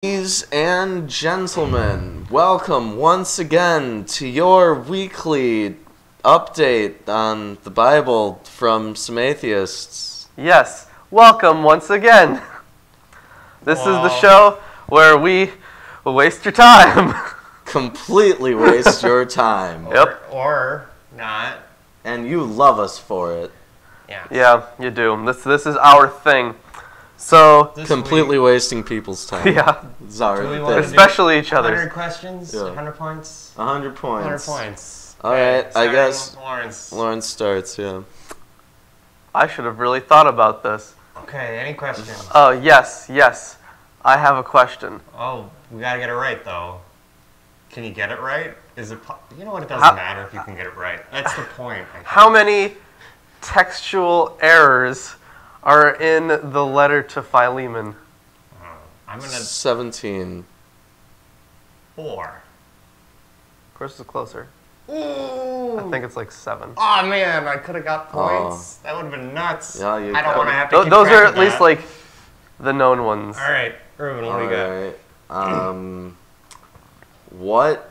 Ladies and gentlemen, welcome once again to your weekly update on the Bible from some atheists. Yes, welcome once again. This is the show where we waste your time. Completely waste your time. Yep. Or not. And you love us for it. Yeah, you do. This is our thing. So completely wasting people's time. Yeah. It's our Do we thing. wanna Especially each other's. 100 questions? Yeah. 100 points? 100 points. 100 points. Alright, I starting guess with Lawrence starts, yeah. I should have really thought about this. Okay, any questions? Yes. I have a question. Oh, we gotta get it right, though. Can you get it right? Is it? You know what? It doesn't matter if you can get it right. That's the point. I think. How many textual errors are in the letter to Philemon? I'm gonna 17. 4. Of course, it's closer. Ooh. I think it's like 7. Oh man, I could have got points. That would have been nuts. Yeah, you I don't want to could've. have to. Keep Those track are of at least that. like the known ones. All right, Ruben, what do you got? Alright. What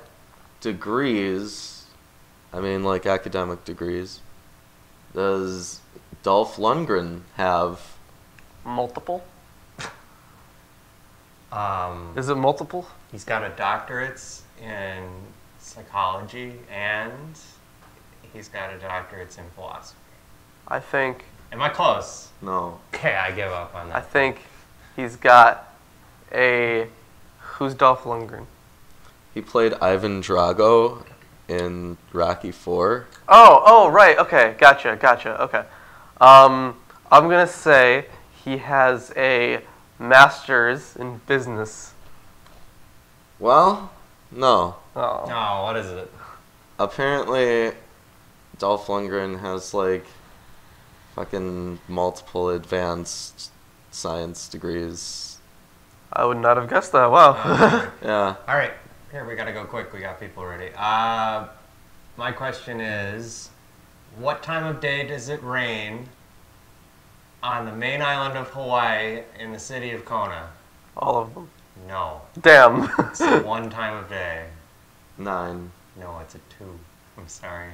degrees, I mean like academic degrees, does Dolph Lundgren have? Multiple? Is it multiple? He's got a doctorate in psychology and he's got a doctorate in philosophy. I think Am I close? No. Okay, I give up on I that. think he's got a... Who's Dolph Lundgren? He played Ivan Drago in Rocky IV. Oh, right. Okay, gotcha. Okay. I'm gonna say he has a master's in business. Well, no. Oh. No, what is it? Apparently, Dolph Lundgren has like fucking multiple advanced science degrees. I would not have guessed that. Wow. Yeah. All right, here we gotta go quick. We got people ready. My question is, what time of day does it rain on the main island of Hawaii in the city of Kona? All of them. No, Damn. it's one time of day. 9. No, it's a 2. I'm sorry.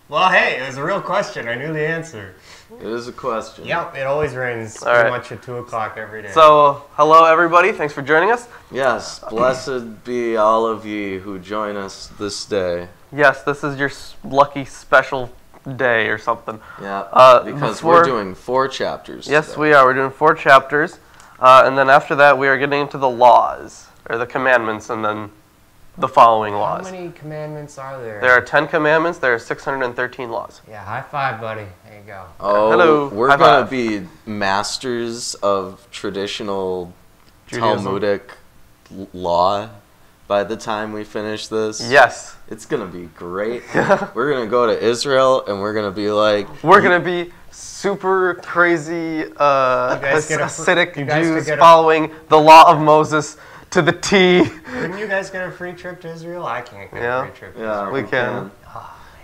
Well, hey, it was a real question. I knew the answer. It is a question. Yep, it always rains All pretty right. much at 2 o'clock every day. So, hello everybody. Thanks for joining us. Yes, blessed be all of ye who join us this day. Yes, this is your lucky special day or something. Yeah, because before- we're doing 4 chapters Yes, today. we are. We're doing 4 chapters. And then after that, we are getting into the laws, or the commandments, and then the following How laws. many commandments are there? There are 10 commandments. There are 613 laws. Yeah, high five, buddy. There you go. Oh, Hello, we're high going to five. be masters of traditional Judaism. Talmudic law by the time we finish this. Yes. It's going to be great. We're going to go to Israel and we're going to be like... We're going to be super crazy guys get a Hasidic you guys could Jews get a- following the law of Moses to the T. Couldn't you guys get a free trip to Israel? I can't get Yeah. a free trip to Yeah, Israel. We can.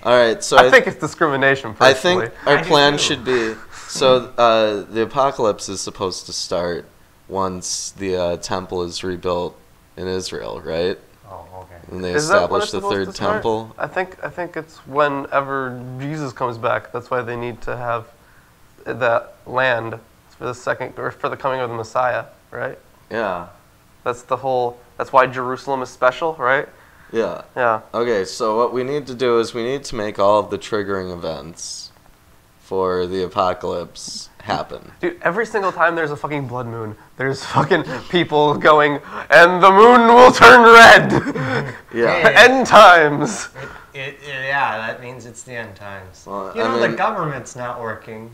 All right, so I think it's discrimination, I personally. think our I do plan too. should be... So the apocalypse is supposed to start once the temple is rebuilt in Israel, right? Oh, okay. And they Is that when establish it's the supposed third to start? temple. I think it's whenever Jesus comes back. That's why they need to have that land for the second, or for the coming of the Messiah, right? Yeah, That's the whole. That's why Jerusalem is special, right? yeah. Yeah. Okay, so what we need to do is we need to make all of the triggering events for the apocalypse happen. Dude, every single time there's a fucking blood moon, there's fucking people going, and the moon will turn red. Yeah. End times. Yeah, that means it's the end times. Well, you I know, mean- the government's not working.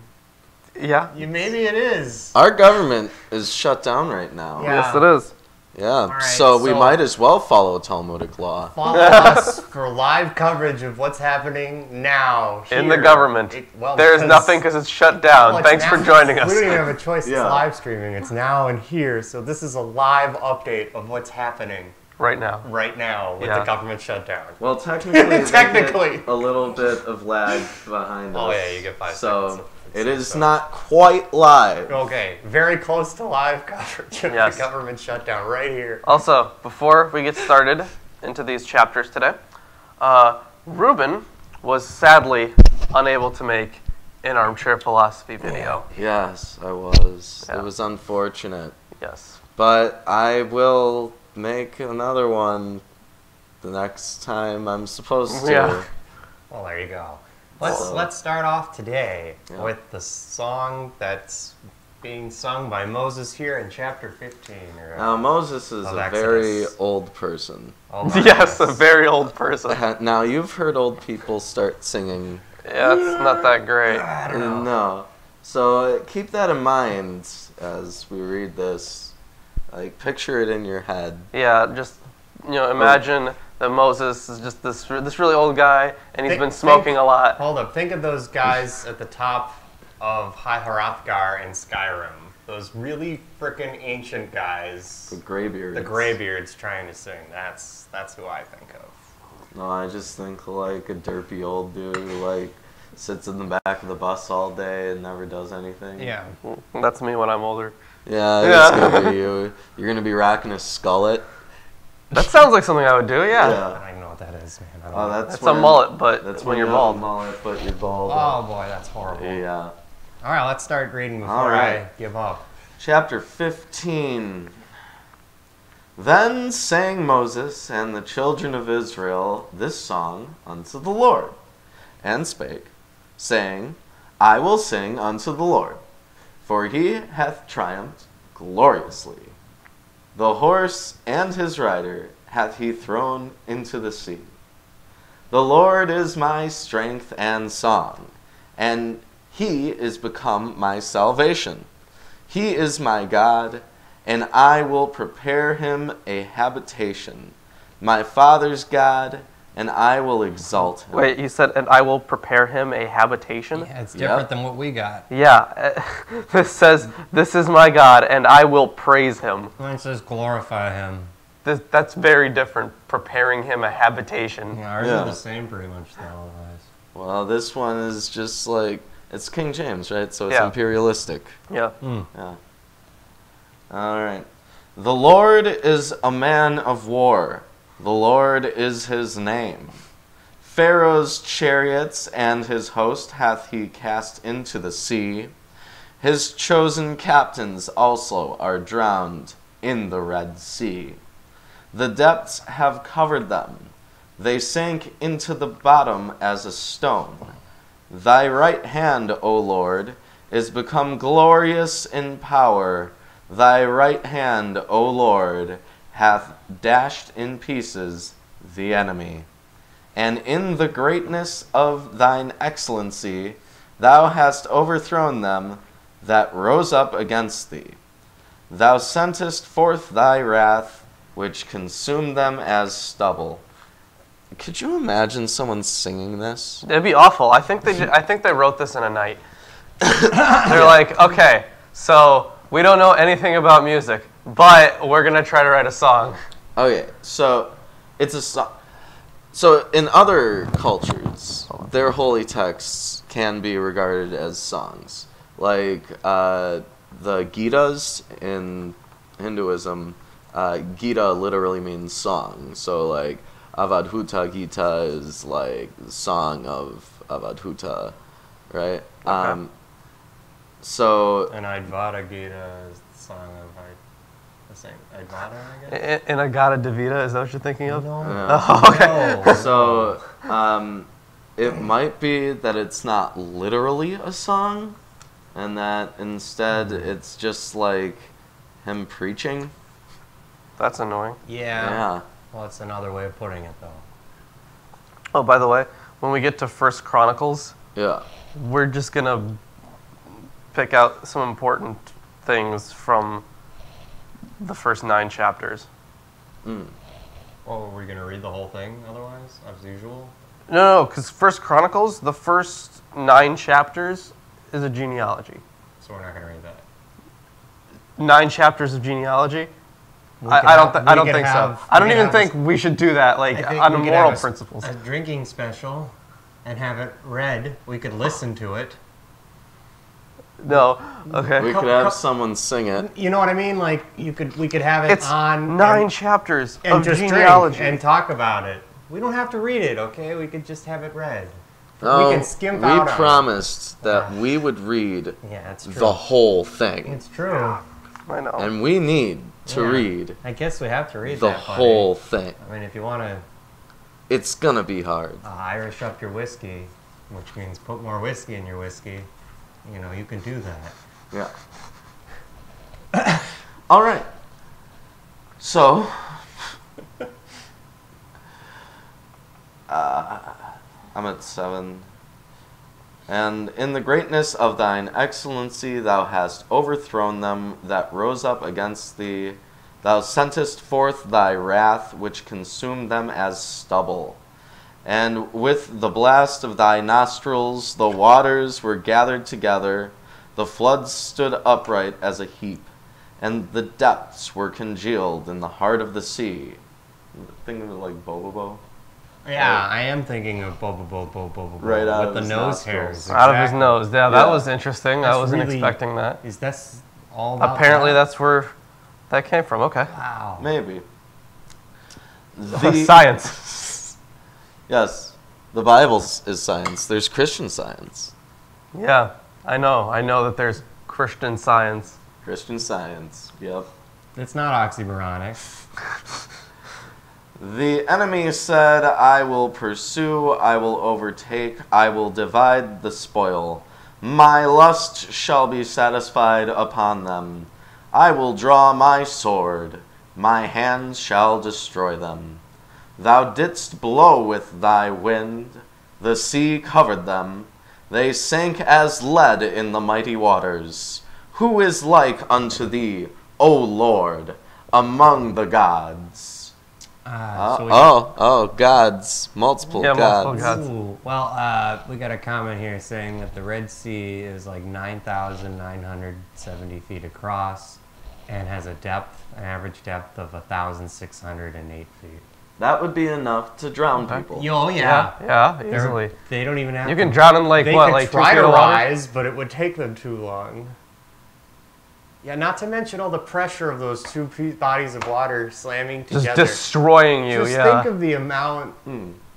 Yeah. Maybe it is. Our government is shut down right now. Yeah. Yes, it is. Yeah, right, so we so- might as well follow Talmudic law. Follow us for live coverage of what's happening now In the here. government. There's nothing because it's shut down. Well, it's Thanks for now- joining us. We don't even have a choice. Yeah. It's live streaming. It's now and here. So this is a live update of what's happening Right now. right now with Yeah. the government shutdown. Well, technically, they Technically. get a little bit of lag behind us. Oh yeah, you get 5 So seconds. It is not quite live. Okay, very close to live coverage of Yes. the government shutdown right here. Also, before we get started into these chapters today, Ruben was sadly unable to make an armchair philosophy video. Yes, I was. Yeah. It was unfortunate. Yes. But I will make another one the next time I'm supposed to. Yeah. Well, there you go. Let's start off today Yeah. with the song that's being sung by Moses here in chapter 15. Now, Moses is Of a Exodus. very old person. Oh my Yes, a goodness. very old person. Now, you've heard old people start singing. Yeah, it's not that great. I don't know. No. So keep that in mind as we read this. Like, picture it in your head. Yeah, just imagine that Moses is just this really old guy, and he's been smoking a lot. Hold up. Think of those guys at the top of High Hrothgar in Skyrim. Those really frickin' ancient guys. The graybeards. The graybeards trying to sing. That's who I think of. No, I just think like a derpy old dude who like sits in the back of the bus all day and never does anything. Yeah. That's me when I'm older. Yeah, Yeah. it's gonna be you. You're gonna be rocking a skullet. That sounds like something I would do. Yeah. I don't even know what that is, man. I don't Oh, know. that's It's a mullet, but That's when you're you have a bald. mullet, but you're bald. Oh boy, that's horrible. Yeah. All right, let's start reading before All right. I give up. Chapter 15. Then sang Moses and the children of Israel this song unto the Lord, and spake, saying, I will sing unto the Lord, for he hath triumphed gloriously. The horse and his rider hath he thrown into the sea. The Lord is my strength and song, and he is become my salvation. He is my God, and I will prepare him a habitation, my father's God, and I will exalt him. Wait, you said, and I will prepare him a habitation? Yeah, it's Yep. different than what we got. Yeah. This says, this is my God, and I will praise him. Mine says glorify him. That's very different, preparing him a habitation. Yeah, ours Yeah. are the same pretty much though, otherwise. Well, this one is just like, it's King James, right? So it's Yeah. imperialistic. Yeah. Yeah. All right. The Lord is a man of war. The Lord is his name. Pharaoh's chariots and his host hath he cast into the sea. His chosen captains also are drowned in the Red Sea. The depths have covered them. They sank into the bottom as a stone. Thy right hand, O Lord, is become glorious in power. Thy right hand, O Lord, hath dashed in pieces the enemy. And in the greatness of thine excellency, thou hast overthrown them that rose up against thee. Thou sentest forth thy wrath, which consumed them as stubble. Could you imagine someone singing this? It'd be awful. I think they wrote this in a night. They're like, okay, so we don't know anything about music, but we're gonna try to write a song. Okay, so it's a song. So in other cultures, their holy texts can be regarded as songs. Like the Gitas in Hinduism, Gita literally means song. So like Avadhuta Gita is like the song of Avadhuta, right? Okay. So And Advaita Gita is the song of Advaita, I guess? In Agata Devita, is that what you're thinking of? No. Yeah. Oh, okay. No. So, it might be that it's not literally a song, and that instead it's just like him preaching. That's annoying. Yeah. Yeah. Well, that's another way of putting it, though. Oh, by the way, when we get to First Chronicles, Yeah. we're just gonna pick out some important things from the first 9 chapters. Mm. Well, are we going to read the whole thing otherwise, as usual? No, because First Chronicles, the first 9 chapters is a genealogy. So we're not going to read that. 9 chapters of genealogy? We I could don't have- I we don't could think so. have- I don't we could even have think we should do that, like, I think on we could moral have principles. a drinking special and have it read. We could listen to it. No. Okay. We could have someone sing it. You know what I mean? Like we could have it It's on 9 chapters and of just genealogy. drink and talk about it. We don't have to read it, okay? We could just have it read. No, we can skimp out on it. We promised that we would read Yeah, that's true. the whole thing. It's true. I know. And we need to Yeah. read I guess we have to read the that, buddy. whole thing. I mean, if you want to It's gonna be hard. Irish up your whiskey, which means put more whiskey in your whiskey, you know, you can do that. Yeah. All right. So, I'm at 7. And in the greatness of thine excellency thou hast overthrown them that rose up against thee. Thou sentest forth thy wrath, which consumed them as stubble. And with the blast of thy nostrils the waters were gathered together, the floods stood upright as a heap, and the depths were congealed in the heart of the sea. Think of it like Bobobo. Yeah, I am thinking of Bobo Right out with of the his nose nostrils. hairs. Out of his exactly. nose. Yeah, that was interesting. I That's wasn't really- expecting that. Is that all about Apparently, that? that's where that came from. Okay. Wow. Maybe. Science. Yes, the Bible is science. There's Christian science. Yeah, I know. I know that there's Christian Science. Christian science, yep. It's not oxymoronic. The enemy said, I will pursue, I will overtake, I will divide the spoil. My lust shall be satisfied upon them. I will draw my sword, my hands shall destroy them. Thou didst blow with thy wind, the sea covered them. They sank as lead in the mighty waters. Who is like unto thee, O Lord, among the gods? Gods. Multiple Yeah, gods. multiple gods. Ooh, well, we got a comment here saying that the Red Sea is like 9,970 feet across and has an average depth of 1,608 feet. That would be enough to drown people. Oh, yeah. Yeah, easily. They don't even have You to. can drown in like They what, could like 2 try feet to of water? rise, but it would take them too long. Yeah, not to mention all the pressure of those two bodies of water slamming Just together. destroying you. Just Yeah. think of the amount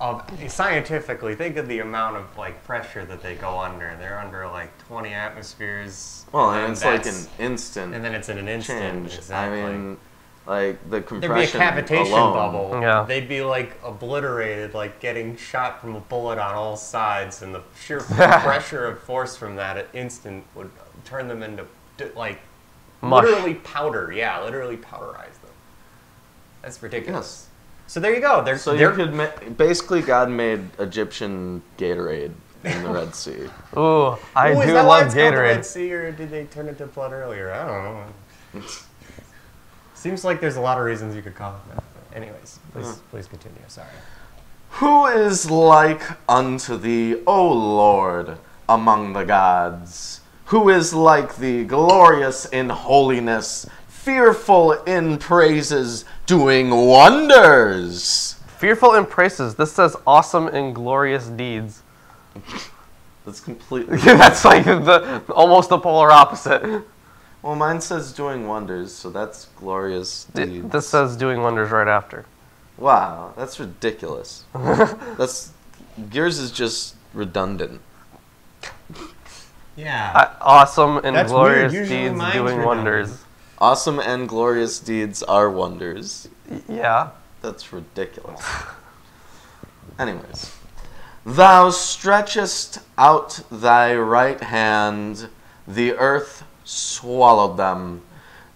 of, scientifically, think of the amount of like pressure that they go under. They're under like 20 atmospheres. Well, and it's like an that's- instant And then it's in an instant. change. Exactly. I mean, like the There'd be a compression cavitation alone. bubble. Yeah. They'd be like obliterated, like getting shot from a bullet on all sides, and the sheer pressure of force from that instant would turn them into like Mush. literally powder. Yeah, literally powderize them. That's ridiculous. Yes. So there you go. So you could basically God made Egyptian Gatorade in the Red Sea. Ooh, I Ooh, is do that why love it's called the Red Gatorade. Sea, or did they turn it to blood earlier? I don't know. Seems like there's a lot of reasons you could call it that. But anyways, please continue. Sorry. Who is like unto thee, O Lord, among the gods? Who is like thee, glorious in holiness, fearful in praises, doing wonders? Fearful in praises. This says awesome in glorious deeds. That's completely... That's like almost the polar opposite. Well, mine says doing wonders, so that's glorious deeds. This says doing wonders right after. Wow, that's ridiculous. Yours is just redundant. Yeah. Awesome and That's glorious weird. Usually deeds mine's doing redundant. wonders. Awesome and glorious deeds are wonders. Yeah. That's ridiculous. Anyways. Thou stretchest out thy right hand, the earth swallowed them.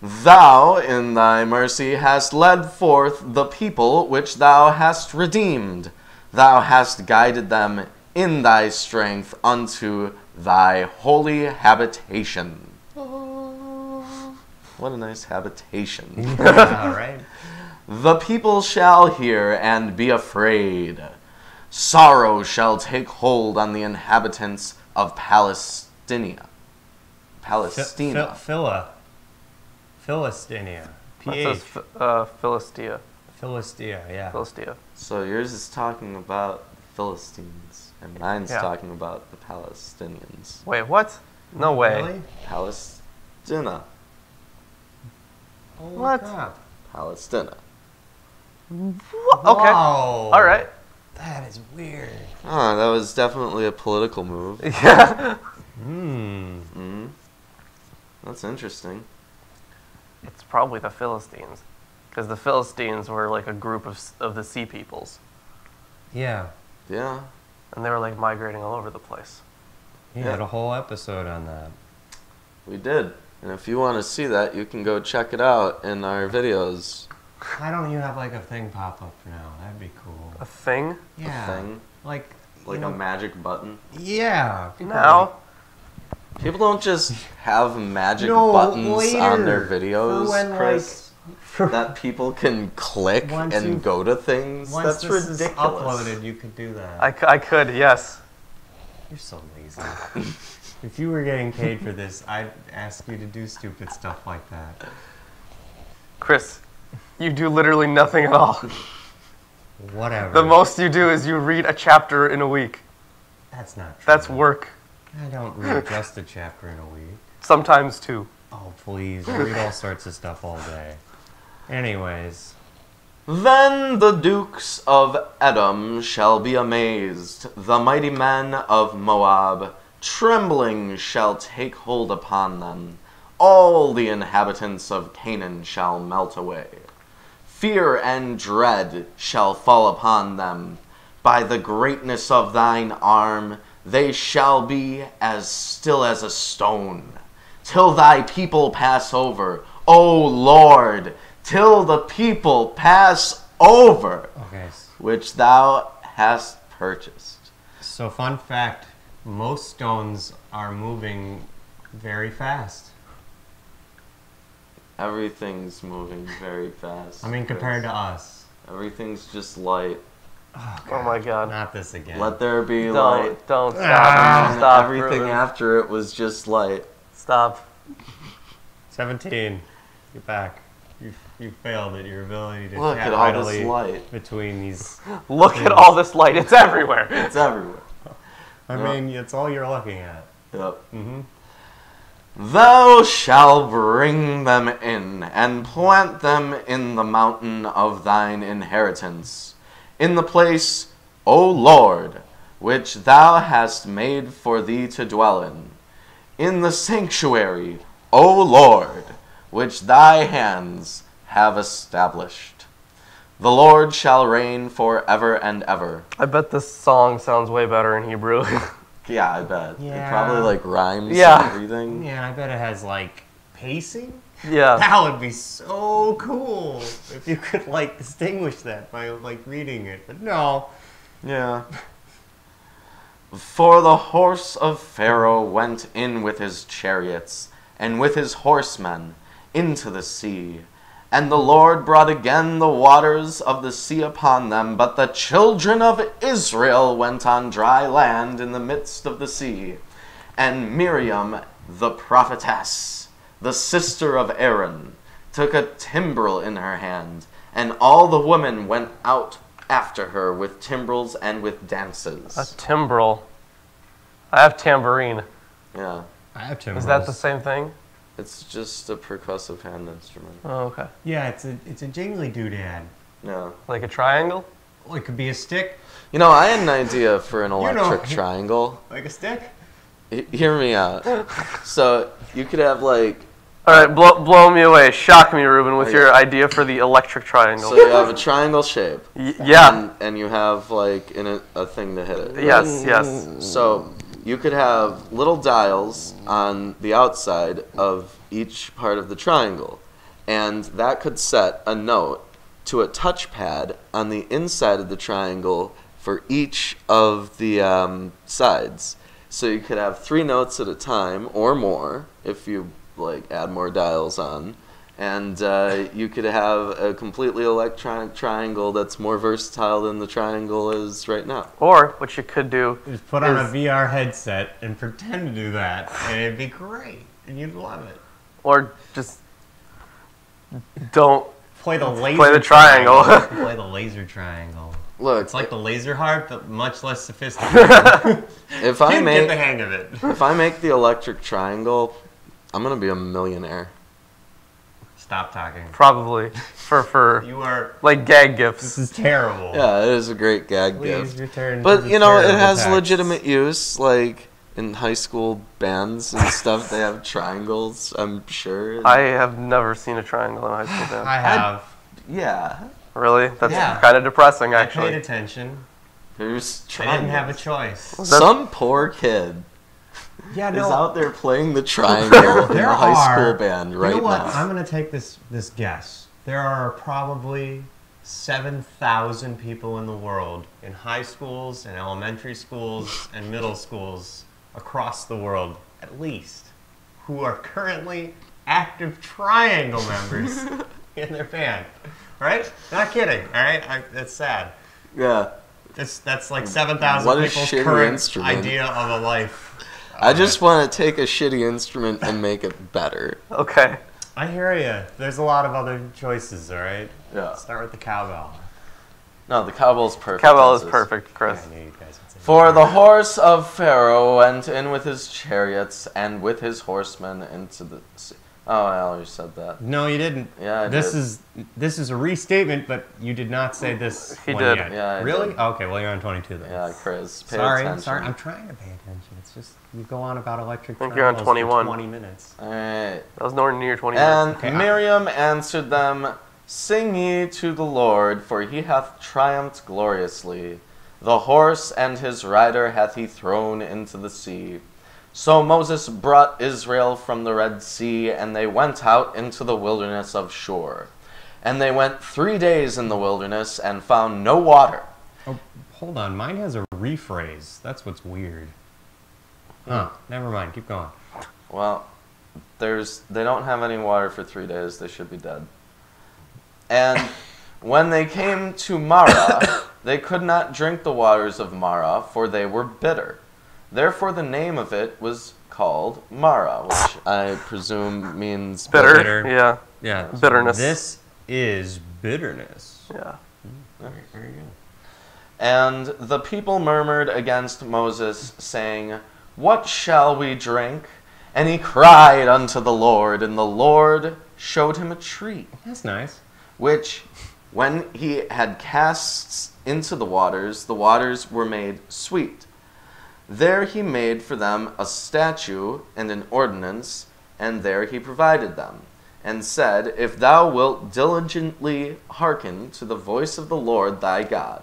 Thou, in thy mercy, hast led forth the people which thou hast redeemed. Thou hast guided them in thy strength unto thy holy habitation. What a nice habitation. All right. The people shall hear and be afraid. Sorrow shall take hold on the inhabitants of Palestina. Palestina. Philistia. That says Philistia. Philistia, yeah. Philistia. So yours is talking about the Philistines, and mine's Yeah. talking about the Palestinians. Wait, what? No way. Really? Palestina. Holy What? crap. Palestina. Okay. Whoa. All right. That is weird. Ah, that was definitely a political move. Yeah. Mm-hmm. That's interesting. It's probably the Philistines, because the Philistines were like a group of the sea peoples, Yeah. Yeah. and they were like migrating all over the place. You had a whole episode on that. We did. And if you want to see that, you can go check it out in our videos. Why don't you have like a thing pop up now? That'd be cool. A thing? Yeah. Thing. Like, Like a magic button. Yeah. Now? People don't just have magic No, buttons later. on their videos, For when, Chris, like, that people can click Once and you- go to things. Once That's this ridiculous. is uploaded, you could do that. I could, yes. You're so lazy. If you were getting paid for this, I'd ask you to do stupid stuff like that. Chris, you do literally nothing at all. Whatever. The most you do is you read a chapter in a week. That's not true. That's work. I don't read just a chapter in a week. Sometimes two. Oh, please. I read all sorts of stuff all day. Anyways. Then the dukes of Edom shall be amazed, the mighty men of Moab, trembling shall take hold upon them. All the inhabitants of Canaan shall melt away. Fear and dread shall fall upon them. By the greatness of thine arm, they shall be as still as a stone, till thy people pass over, O Lord, till the people pass over, Okay. which thou hast purchased. So, fun fact, most stones are moving very fast. Everything's moving very fast. I mean, compared to Chris. us. Everything's just light. Oh my god. Not this again. Let there be light. Don't stop. And Stop. everything Ruben. after it was just light. Stop. 17. Get back. You failed at your ability to Look chat at all this idly light. between these. Look at all this light. It's everywhere. It's everywhere. I mean, it's all you're looking at. Yep. Mm-hmm. Thou shalt bring them in, and plant them in the mountain of thine inheritance, in the place, O Lord, which thou hast made for thee to dwell in the sanctuary, O Lord, which thy hands have established. The Lord shall reign forever and ever. I bet this song sounds way better in Hebrew. Yeah, I bet. Yeah. It probably like rhymes Yeah. and everything. Yeah, I bet it has like pacing. Yeah. That would be so cool if you could like distinguish that by like reading it. But no. Yeah. For the horse of Pharaoh went in with his chariots and with his horsemen into the sea. And the Lord brought again the waters of the sea upon them, but the children of Israel went on dry land in the midst of the sea. And Miriam, the prophetess, the sister of Aaron, took a timbrel in her hand, and all the women went out after her with timbrels and with dances. A timbrel. I have tambourine. Yeah, I have timbrels. Is that the same thing? it's just a percussive hand instrument. Oh, okay. Yeah, it's a jingly doodad. Yeah. Like a triangle? Well, it could be a stick, You know, I had an idea for an know. electric triangle. like a stick. Hear me out. So you could have like, All right, blow me away. Shock me, Ruben, with your idea for the electric triangle. so you have a triangle shape. Yeah. And you have like a thing to hit it. right? Yes. So you could have little dials on the outside of each part of the triangle, and that could set a note to a touchpad on the inside of the triangle for each of the sides. So you could have 3 notes at a time or more if you like add more dials on. And you could have a completely electronic triangle that's more versatile than the triangle is right now. Or what you could do Just put on a is- VR headset and pretend to do that, and it'd be great, and you'd love it. or just don't Play the laser. Play the triangle. Play the laser triangle. Look, It's like the laser harp, but much less sophisticated. if I Get make the hang of it. if I make the electric triangle, I'm gonna be a millionaire. Stop talking. Probably for You are. like gag This gifts. is terrible. Yeah, it is a great gag Please gift. return. to But the you know, it terrible has text. legitimate use, like in high school bands and stuff. They have triangles, I'm sure. I have never seen a triangle in a high school band. I have. Yeah, Really? That's Yeah. kind of depressing, I paid actually. attention. there's I triangles. didn't have a choice. Some poor kid Yeah, is out there playing the triangle in There a high are- school band right You know what? now. I'm going to take this guess. There are probably 7,000 people in the world, in high schools and elementary schools and middle schools across the world, at least, who are currently active triangle members in their band. Right? Not kidding. All right? That's sad. Yeah, That's like 7,000 What a people's shitty current instrument. idea of a life. I just want to take a shitty instrument and make it better. Okay. I hear you. There's a lot of other choices, all right? Yeah. Start with the cowbell. No, the cowbell's perfect. Cowbell is as perfect, Chris. I knew you guys would say For the horse of Pharaoh went in with his chariots and with his horsemen into the sea. Oh, I already said that. No, you didn't. Yeah, I this did. is a restatement, but you did not say this. He one did. Yet. Yeah, I really? did. Okay, well you're on 22 then. Yeah, Chris, pay Sorry, attention. sorry. I'm trying to pay attention. It's just you go on about electric. I think you're on triangles for 21. 20 minutes. All right. That was nowhere near 20 And minutes. Okay, Miriam answered them, Sing ye to the Lord, for he hath triumphed gloriously. The horse and his rider hath he thrown into the sea. So Moses brought Israel from the Red Sea, and they went out into the wilderness of Shur. And they went 3 days in the wilderness and found no water. Oh, hold on. Mine has a rephrase. That's what's weird. Huh. Never mind. Keep going. Well, they don't have any water for 3 days. They should be dead. And when they came to Marah, they could not drink the waters of Marah, for they were bitter. Therefore the name of it was called Marah, which I presume means Bitter. Bitter. Yeah. Yeah. Bitterness. This is bitterness. Yeah. Very, very good. And the people murmured against Moses, saying, What shall we drink? And he cried unto the Lord, and the Lord showed him a tree, That's nice. which, when he had cast into the waters were made sweet. There he made for them a statute and an ordinance, and there he provided them, and said, If thou wilt diligently hearken to the voice of the Lord thy God,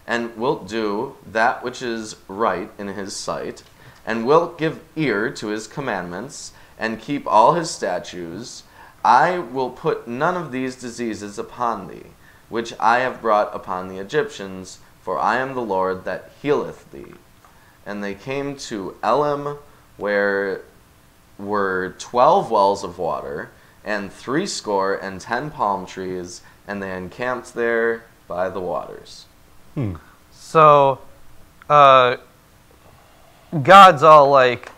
and wilt do that which is right in his sight, and wilt give ear to his commandments, and keep all his statutes, I will put none of these diseases upon thee, which I have brought upon the Egyptians, for I am the Lord that healeth thee. And they came to Elim, where were 12 wells of water, and 70 palm trees, and they encamped there by the waters. So, God's all like,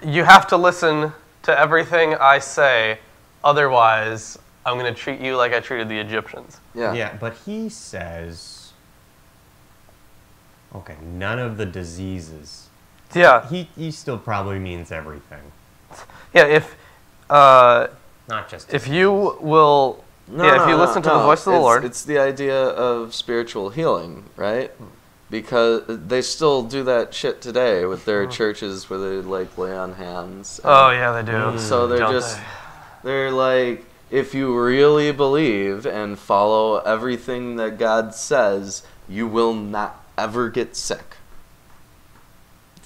you have to listen to everything I say, otherwise I'm going to treat you like I treated the Egyptians. Yeah, but he says, okay, none of the diseases. Yeah. He still probably means everything, Yeah, if not just. if you will, if you listen to the voice of the Lord. It's the idea of spiritual healing, right? Because they still do that shit today with their churches where they like lay on hands. Oh yeah, they do. So they're Don't just, they? they're like, if you really believe and follow everything that God says, you will not ever get sick.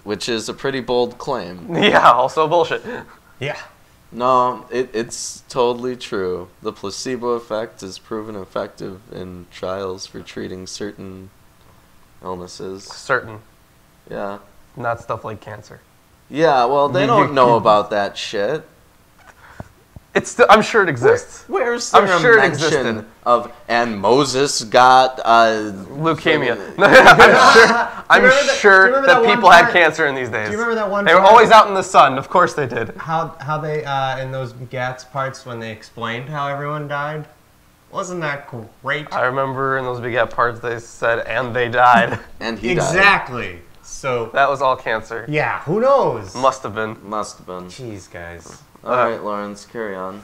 Which is a pretty bold claim. Yeah, also bullshit. Yeah. No, it's totally true. The placebo effect is proven effective in trials for treating certain illnesses. Certain, Yeah. not stuff like cancer. Yeah, well, they don't know about that shit. I'm sure it exists. Where's I'm there sure a it mention existed. of, and Moses got, Leukemia. friggin- I'm Do you remember sure that that one people had part? cancer in these days. Do you remember that one They were part? always out in the sun. Of course they did. How they in those Gats parts when they explained how everyone died? Wasn't that great? I remember in those begat parts they said, and they died. And he died. Exactly. So, That was all cancer. yeah, who knows? Must have been. Must have been. Jeez, guys. All right, Lawrence, carry on.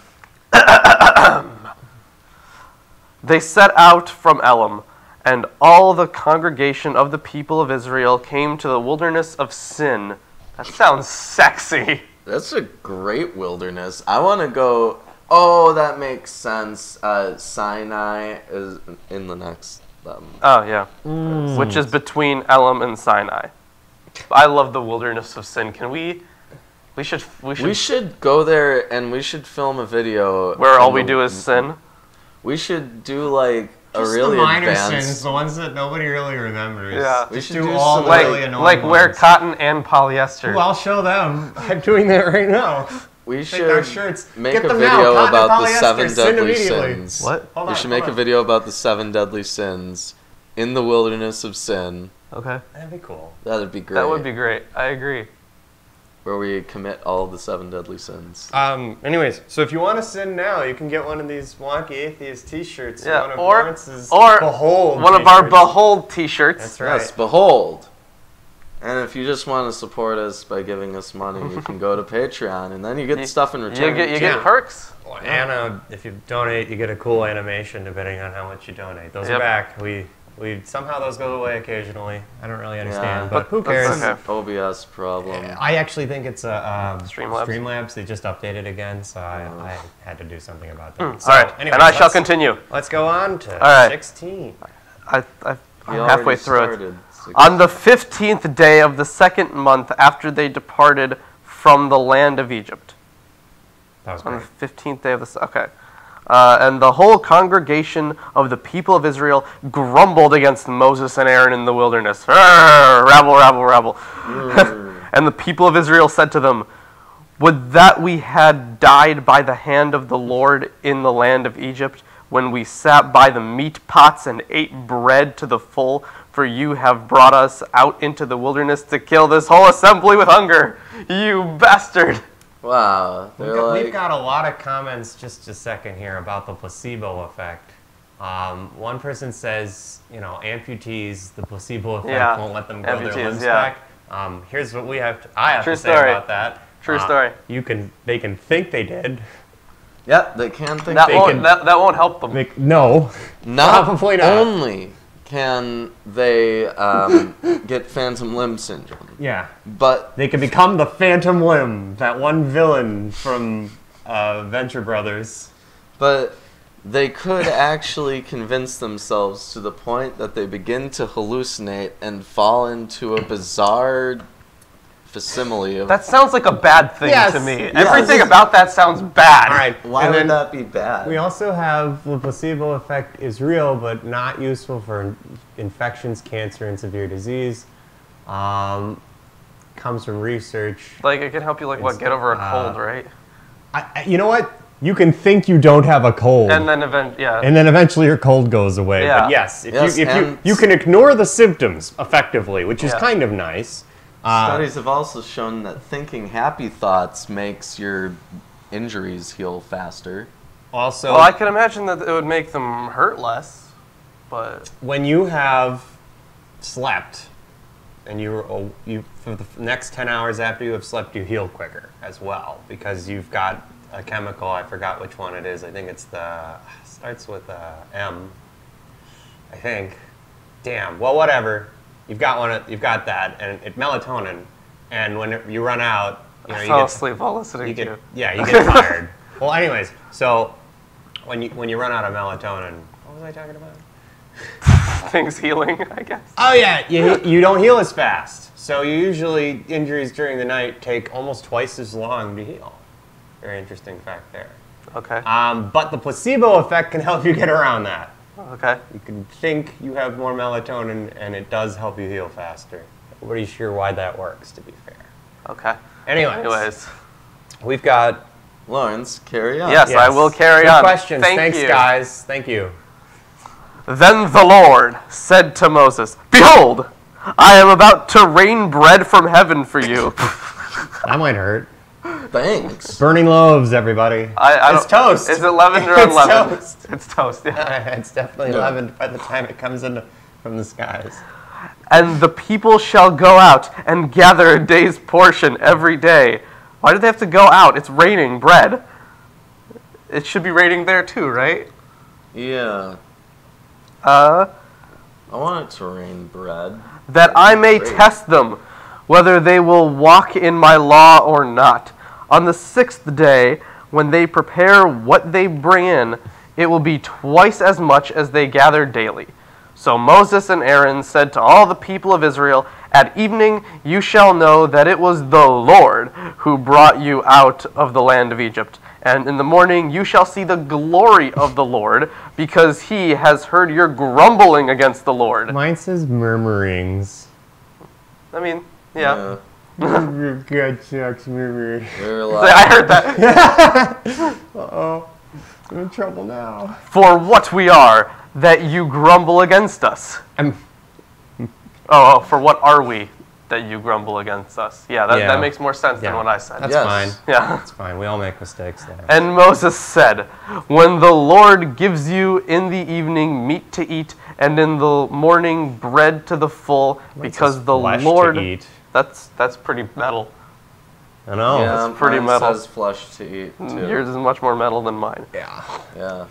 They set out from Elim, and all the congregation of the people of Israel came to the wilderness of Sin. That sounds sexy. That's a great wilderness. I want to go. Oh, that makes sense. Sinai is in the next. Oh, yeah. Which is between Elim and Sinai. I love the wilderness of Sin. Can we should We should go there and we should film a video where all we do is sin? We should do like a Just really the minor advanced. sins, the ones that nobody really remembers. Yeah. We Just should do do all some, the Like, really annoying like wear ones. cotton and polyester. Ooh, I'll show them. I'm doing that right now. We Take our should shirts. make Get a them video now. Cotton about the and polyester. 7 Sin deadly immediately. sins. What? Hold We on, should hold make a on. video about the 7 deadly sins in the wilderness of sin. Okay. That'd be cool. That'd be great. That would be great. I agree. Where we commit all of the 7 deadly sins. Anyways, so if you want to sin now, you can get one of these wonky atheist T-shirts. Yeah, One of or Lawrence's or Behold one of our t-shirts. Behold t-shirts. That's right. Yes, behold. And if you just want to support us by giving us money, you can go to Patreon, and then you get stuff in return. You Yeah. get perks. Well, Anna, if you donate, you get a cool animation depending on how much you donate. Those Yep. are back. We somehow those go away occasionally. I don't really understand, Yeah. but who That's cares? okay. OBS problem. I actually think it's a Streamlabs. Streamlabs. They just updated again, so I had to do something about that. All right, anyways, and I shall let's- continue. Let's go on to right. 16. I'm We halfway already through it. started. On the 15th day of the second month after they departed from the land of Egypt. That was On great. the 15th day of the okay. And the whole congregation of the people of Israel grumbled against Moses and Aaron in the wilderness. Arr, rabble, rabble, rabble. And the people of Israel said to them, "Would that we had died by the hand of the Lord in the land of Egypt, when we sat by the meat pots and ate bread to the full, for you have brought us out into the wilderness to kill this whole assembly with hunger. You bastard." Wow. They're We've like, got a lot of comments just a second here about the placebo effect. One person says, amputees, the placebo effect Yeah, won't let them grow their amputees, limbs yeah. back. Here's what I have True to say story. about that. True story. They can think they did. yeah, they can think That they won't, can. that won't help them. No. Not Probably not. only can they get phantom limb syndrome, Yeah. but They could become the Phantom Limb, that one villain from Venture Brothers. they could actually convince themselves to the point that they begin to hallucinate and fall into a bizarre facsimile of That sounds like a bad thing Yes. to me. Yes. Everything about that sounds bad. All right. why and would then that be bad? we also have the placebo effect is real, but not useful for infections, cancer, and severe disease. Comes from research. Like, it can help you, get over a cold, right? You know what? You can think you don't have a cold. And then And then eventually your cold goes away. Yeah. But yes, Yes, if and- you can ignore the symptoms effectively, which is Yeah. kind of nice. Studies have also shown that thinking happy thoughts makes your injuries heal faster. Also, well, I can imagine that it would make them hurt less, but when you have slept and you for the next 10 hours after you have slept, you heal quicker as well because you've got a chemical. I forgot which one it is. I think it's starts with M. I think. Damn. Well, whatever. You've got one. You've got that, and it's melatonin. And when you run out, I you fell get asleep while listening you to get you. yeah, you get tired. Well, anyways, so when you run out of melatonin, what was I talking about? Things healing, I guess. Oh yeah, you don't heal as fast. So usually injuries during the night take almost twice as long to heal. Very interesting fact there. Okay. But the placebo effect can help you get around that. Okay. You can think you have more melatonin, and it does help you heal faster. Not really sure why that works, to be fair. Okay. Anyways, we've got. Lawrence, carry on. Yes, I will carry Good on. questions. Thanks, you. guys. Thank you. Then the Lord said to Moses, "Behold, I am about to rain bread from heaven for you." That might hurt. Thanks. Burning loaves, everybody. It's toast. Is it leavened or It's unleavened? toast. It's toast, yeah. It's definitely Yeah. leavened by the time it comes in from the skies. And the people shall go out and gather a day's portion every day. Why do they have to go out? It's raining bread. It should be raining there too, right? Yeah. Uh, I want it to rain bread. that I may Great. test them, whether they will walk in my law or not. On the 6th day, when they prepare what they bring in, it will be twice as much as they gather daily. So Moses and Aaron said to all the people of Israel, at evening you shall know that it was the Lord who brought you out of the land of Egypt. And in the morning you shall see the glory of the Lord, because he has heard your grumbling against the Lord. Mine says murmurings. I mean, yeah. God shucks, murmur. They're I heard that. Uh-oh. I'm in trouble now. For what we are, that you grumble against us. I'm... For what are we, that you grumble against us? Yeah, that, Yeah. that makes more sense than Yeah. what I said. That's Yes. fine. Yeah. That's fine. We all make mistakes there. And Moses said, when the Lord gives you in the evening meat to eat, and in the morning bread to the full, because the Flesh to Lord... eat. That's pretty metal. I know. Yeah, That's pretty mine metal. says flesh to eat too. Yours is much more metal than mine. Yeah. Yeah.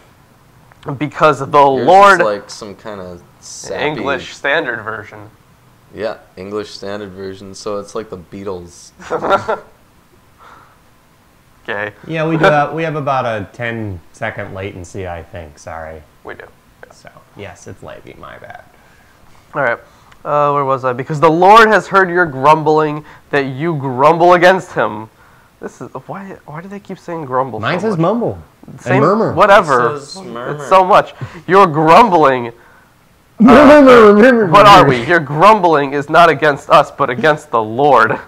Because the Yours Lord... is like some kind of sappy, English Standard Version. Yeah, English Standard Version. So it's like the Beatles. Okay, Yeah, we have about a 10-second latency, I think. Sorry. we do. So, yes, it's laggy. My bad. All right. Where was I? Because the Lord has heard your grumbling, that you grumble against him. This is why do they keep saying grumble? Mine so says much? mumble. Same, And murmur. whatever. It says murmur. It's so much. You're grumbling. Murmur. What are we? Your grumbling is not against us, but against the Lord.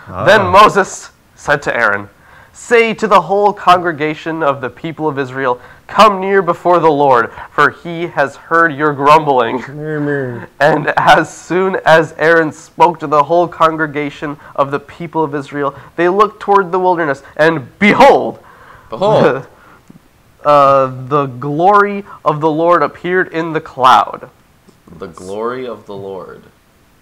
Then Moses said to Aaron, say to the whole congregation of the people of Israel, come near before the Lord, for he has heard your grumbling. Murmur. And as soon as Aaron spoke to the whole congregation of the people of Israel, they looked toward the wilderness, and behold, Behold. the glory of the Lord appeared in the cloud. The glory of the Lord.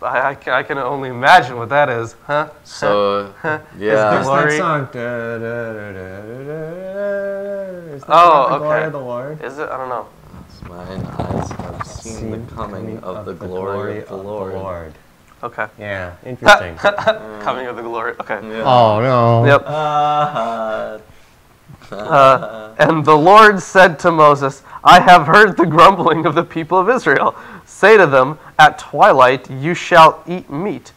I can only imagine what that is, huh? So, There's yeah. glory. That song. Da, da, da, da, da, da. Is that Oh, the glory okay. of the Lord? Is it? I don't know. Mine eyes have seen the coming of the glory of the Lord. Okay. Yeah, interesting. Coming of the glory. Okay. Yeah. Oh, no. Yep. And the Lord said to Moses, I have heard the grumbling of the people of Israel. Say to them, at twilight you shall eat meat,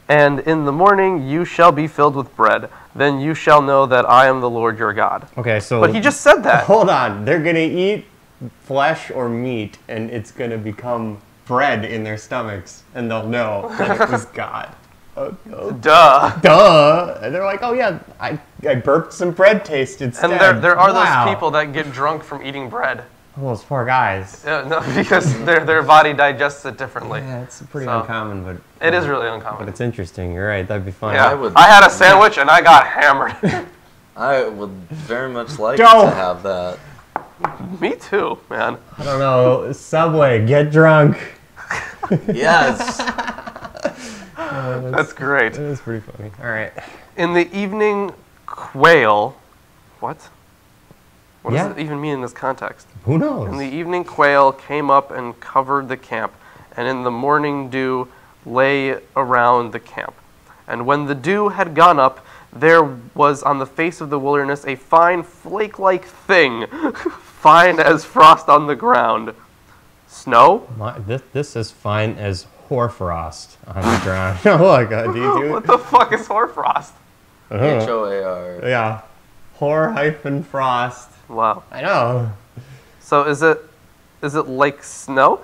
and in the morning you shall be filled with bread. Then you shall know that I am the Lord your God. Okay, so... But he just said that. Hold on. They're going to eat flesh or meat, and it's going to become bread in their stomachs, and they'll know that it was God. Duh. Duh! And they're like, oh yeah, I burped some bread taste instead. And there are Wow. those people that get drunk from eating bread. Oh, those poor guys. No, because their body digests it differently. Yeah, it's pretty So, uncommon, but... It is really But uncommon. it's interesting. You're right. That'd be fun. Yeah. I I had a sandwich and I got hammered. I would very much like Go. to have that. Me too, man. I don't know. Subway, get drunk. Yes. That's great. That is pretty funny. All right. In the evening, quail. What? What Yeah. does it even mean in this context? Who knows? In the evening, quail came up and covered the camp, and in the morning, dew lay around the camp. And when the dew had gone up, there was on the face of the wilderness a fine flake-like thing, fine as frost on the ground. Snow? This is fine as hoarfrost on the ground. Oh my god, do you do What it? the fuck is hoarfrost? H-O-A-R. Yeah. Whore-frost. Wow. I know. So is it like snow?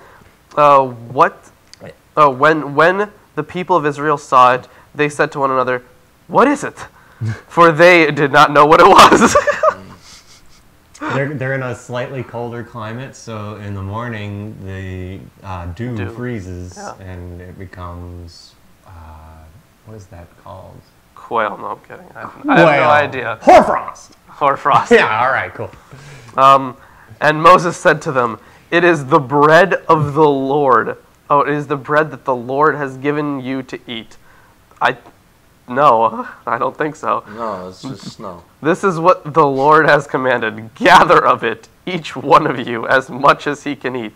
When the people of Israel saw it, they said to one another, "What is it?" For they did not know what it was. They're in a slightly colder climate, so in the morning the dew Dew. freezes Yeah. and it becomes what is that called? quail. No, I'm kidding. I have no idea. Hoarfrost. Hoarfrost. Yeah, all right, cool. And Moses said to them, "It is the bread of the Lord. Oh, it is the bread that the Lord has given you to eat." No, I don't think so. No, it's just snow. "This is what the Lord has commanded. Gather of it, each one of you, as much as he can eat.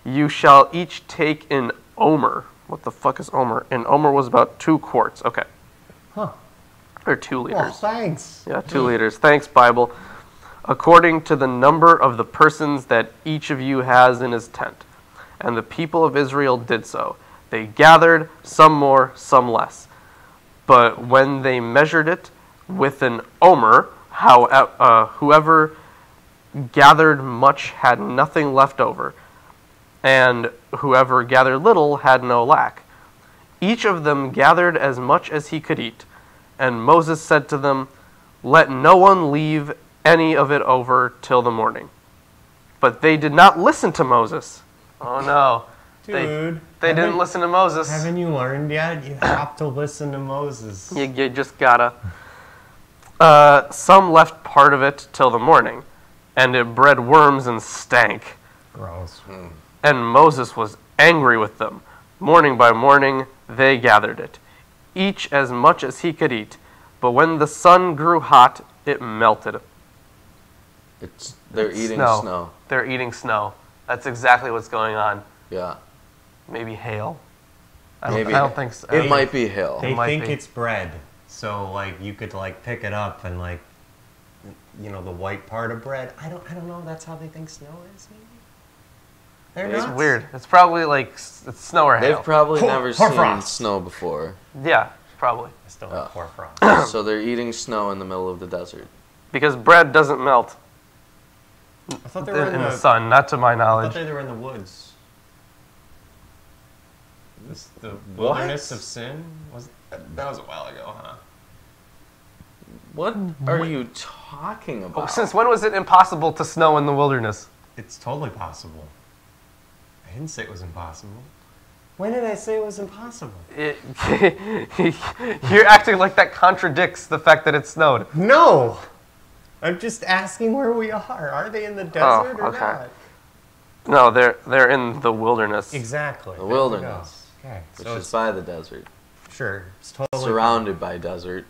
You shall each take an omer." What the fuck is omer? An omer was about 2 quarts. Okay. Huh. Or 2 liters. Oh, thanks. Yeah, 2 liters. Thanks, Bible. "According to the number of the persons that each of you has in his tent." And the people of Israel did so. They gathered, some more, some less. But when they measured it with an omer, whoever gathered much had nothing left over, and whoever gathered little had no lack. Each of them gathered as much as he could eat. And Moses said to them, "Let no one leave any of it over till the morning." But they did not listen to Moses. Oh no. Dude. They didn't listen to Moses. Haven't you learned yet? You have to listen to Moses. You just gotta. Some left part of it till the morning, and it bred worms and stank. Gross. And Moses was angry with them. Morning by morning they gathered it, each as much as he could eat. But when the sun grew hot, it melted. They're eating snow. They're eating snow. That's exactly what's going on. Yeah. Maybe hail. Maybe. I don't think so. It might be hail. They might think be. it's bread. So, like, you could, like, pick it up and, like, you know, the white part of bread. I don't know. That's how they think snow is, maybe? They're It's nuts. weird. It's probably like it's snow or hail. They've probably never seen Hoarfrost. snow before. Yeah, probably. I still like hoarfrost. So they're eating snow in the middle of the desert. Because bread doesn't melt I thought they were in the sun, not to my I knowledge. thought they were in the woods. The wilderness of sin? That was a while ago, huh? What are you talking about? Since when was it impossible to snow in the wilderness? It's totally possible. I didn't say it was impossible. When did I say it was impossible? You're acting like that contradicts the fact that it snowed. No! I'm just asking where we are. Are they in the desert or okay. not? No, they're in the wilderness. Exactly. The There we wilderness. go. Okay. Which So is it's, by the desert. sure. It's totally Surrounded by desert.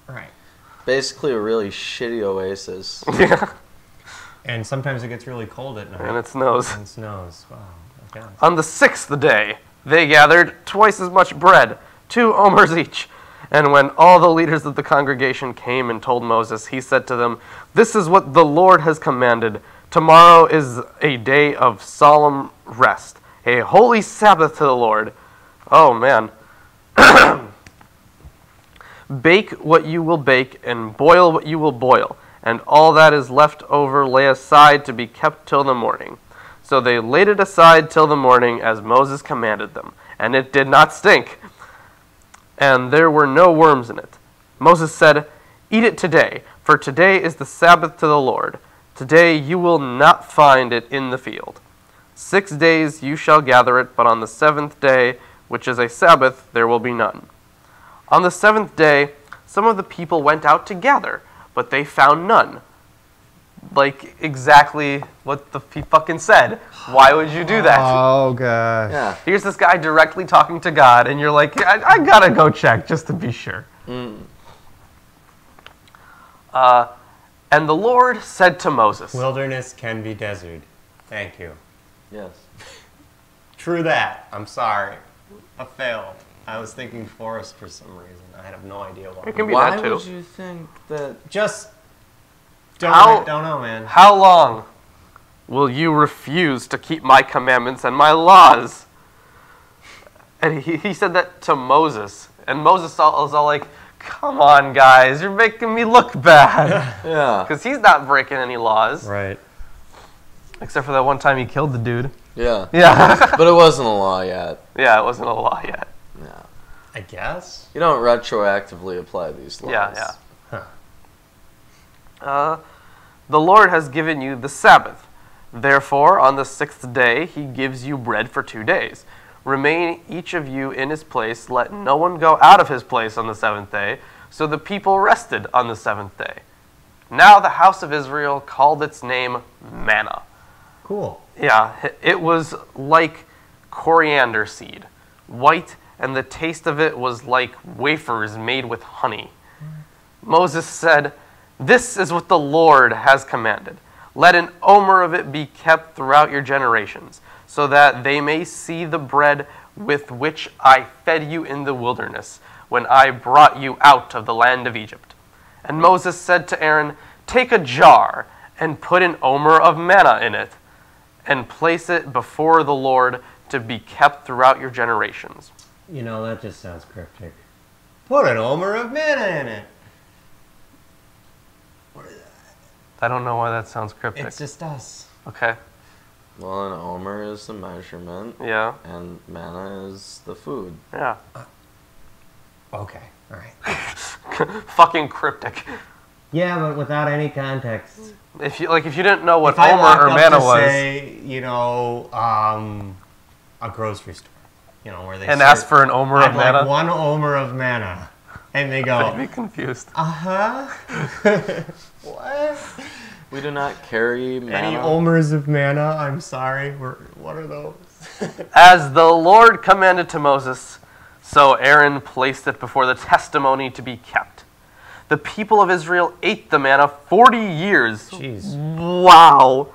Right. Basically a really shitty oasis. Yeah, And sometimes it gets really cold at night. and it snows. And snows. Wow. Okay. On the 6th day, they gathered twice as much bread, 2 omers each. And when all the leaders of the congregation came and told Moses, he said to them, "This is what the Lord has commanded. Tomorrow is a day of solemn rest, a holy Sabbath to the Lord." Oh, man. "Bake what you will bake, and boil what you will boil, and all that is left over lay aside to be kept till the morning." So they laid it aside till the morning, as Moses commanded them, and it did not stink, and there were no worms in it. Moses said, "Eat it today, for today is the Sabbath to the Lord. Today you will not find it in the field. 6 days you shall gather it, but on the 7th day, which is a Sabbath, there will be none." On the 7th day, some of the people went out to gather, but they found none. Like exactly what he fucking said. Why would you do that? Oh, gosh. Yeah. Here's this guy directly talking to God, and you're like, I gotta go check just to be sure. And the Lord said to Moses, Wilderness can be desert. Thank you. Yes. True that. I'm sorry. I failed. I was thinking forest for some reason. I have no idea why. It can be Why that too. would you think that? Just How- don't know, man. How long will you refuse to keep my commandments and my laws? And he said that to Moses. And Moses was all like, come on, guys, you're making me look bad. Yeah. Because he's not breaking any laws. Right. Except for that one time he killed the dude. Yeah. Yeah. But it wasn't a law yet. Yeah, it wasn't a law yet. Yeah. I guess. You don't retroactively apply these laws. Yeah. Huh. The Lord has given you the Sabbath. Therefore, on the 6th day, he gives you bread for 2 days. Remain each of you in his place. Let no one go out of his place on the 7th day. So the people rested on the seventh day. Now the house of Israel called its name manna. Cool. Yeah, it was like coriander seed, white, and the taste of it was like wafers made with honey. Moses said, "This is what the Lord has commanded. Let an omer of it be kept throughout your generations, so that they may see the bread with which I fed you in the wilderness, when I brought you out of the land of Egypt." And Moses said to Aaron, "Take a jar and put an omer of manna in it, and place it before the Lord to be kept throughout your generations." You know, that just sounds cryptic. Put an omer of manna in it. I don't know why that sounds cryptic. It's just us. Okay. Well, an omer is the measurement, Yeah. and manna is the food. Yeah. Okay, all right. Fucking cryptic. Yeah, but without any context. If you didn't know what If I walk omer or up manna to was, say, you know, a grocery store, you know, where they and serve- ask for an omer I'd of manna, like one omer of manna, and they I'd be go, confused. what? We do not carry manna. Any omers of manna? I'm sorry. What are those? As the Lord commanded to Moses, so Aaron placed it before the testimony to be kept. The people of Israel ate the manna 40 years. Jeez. Wow.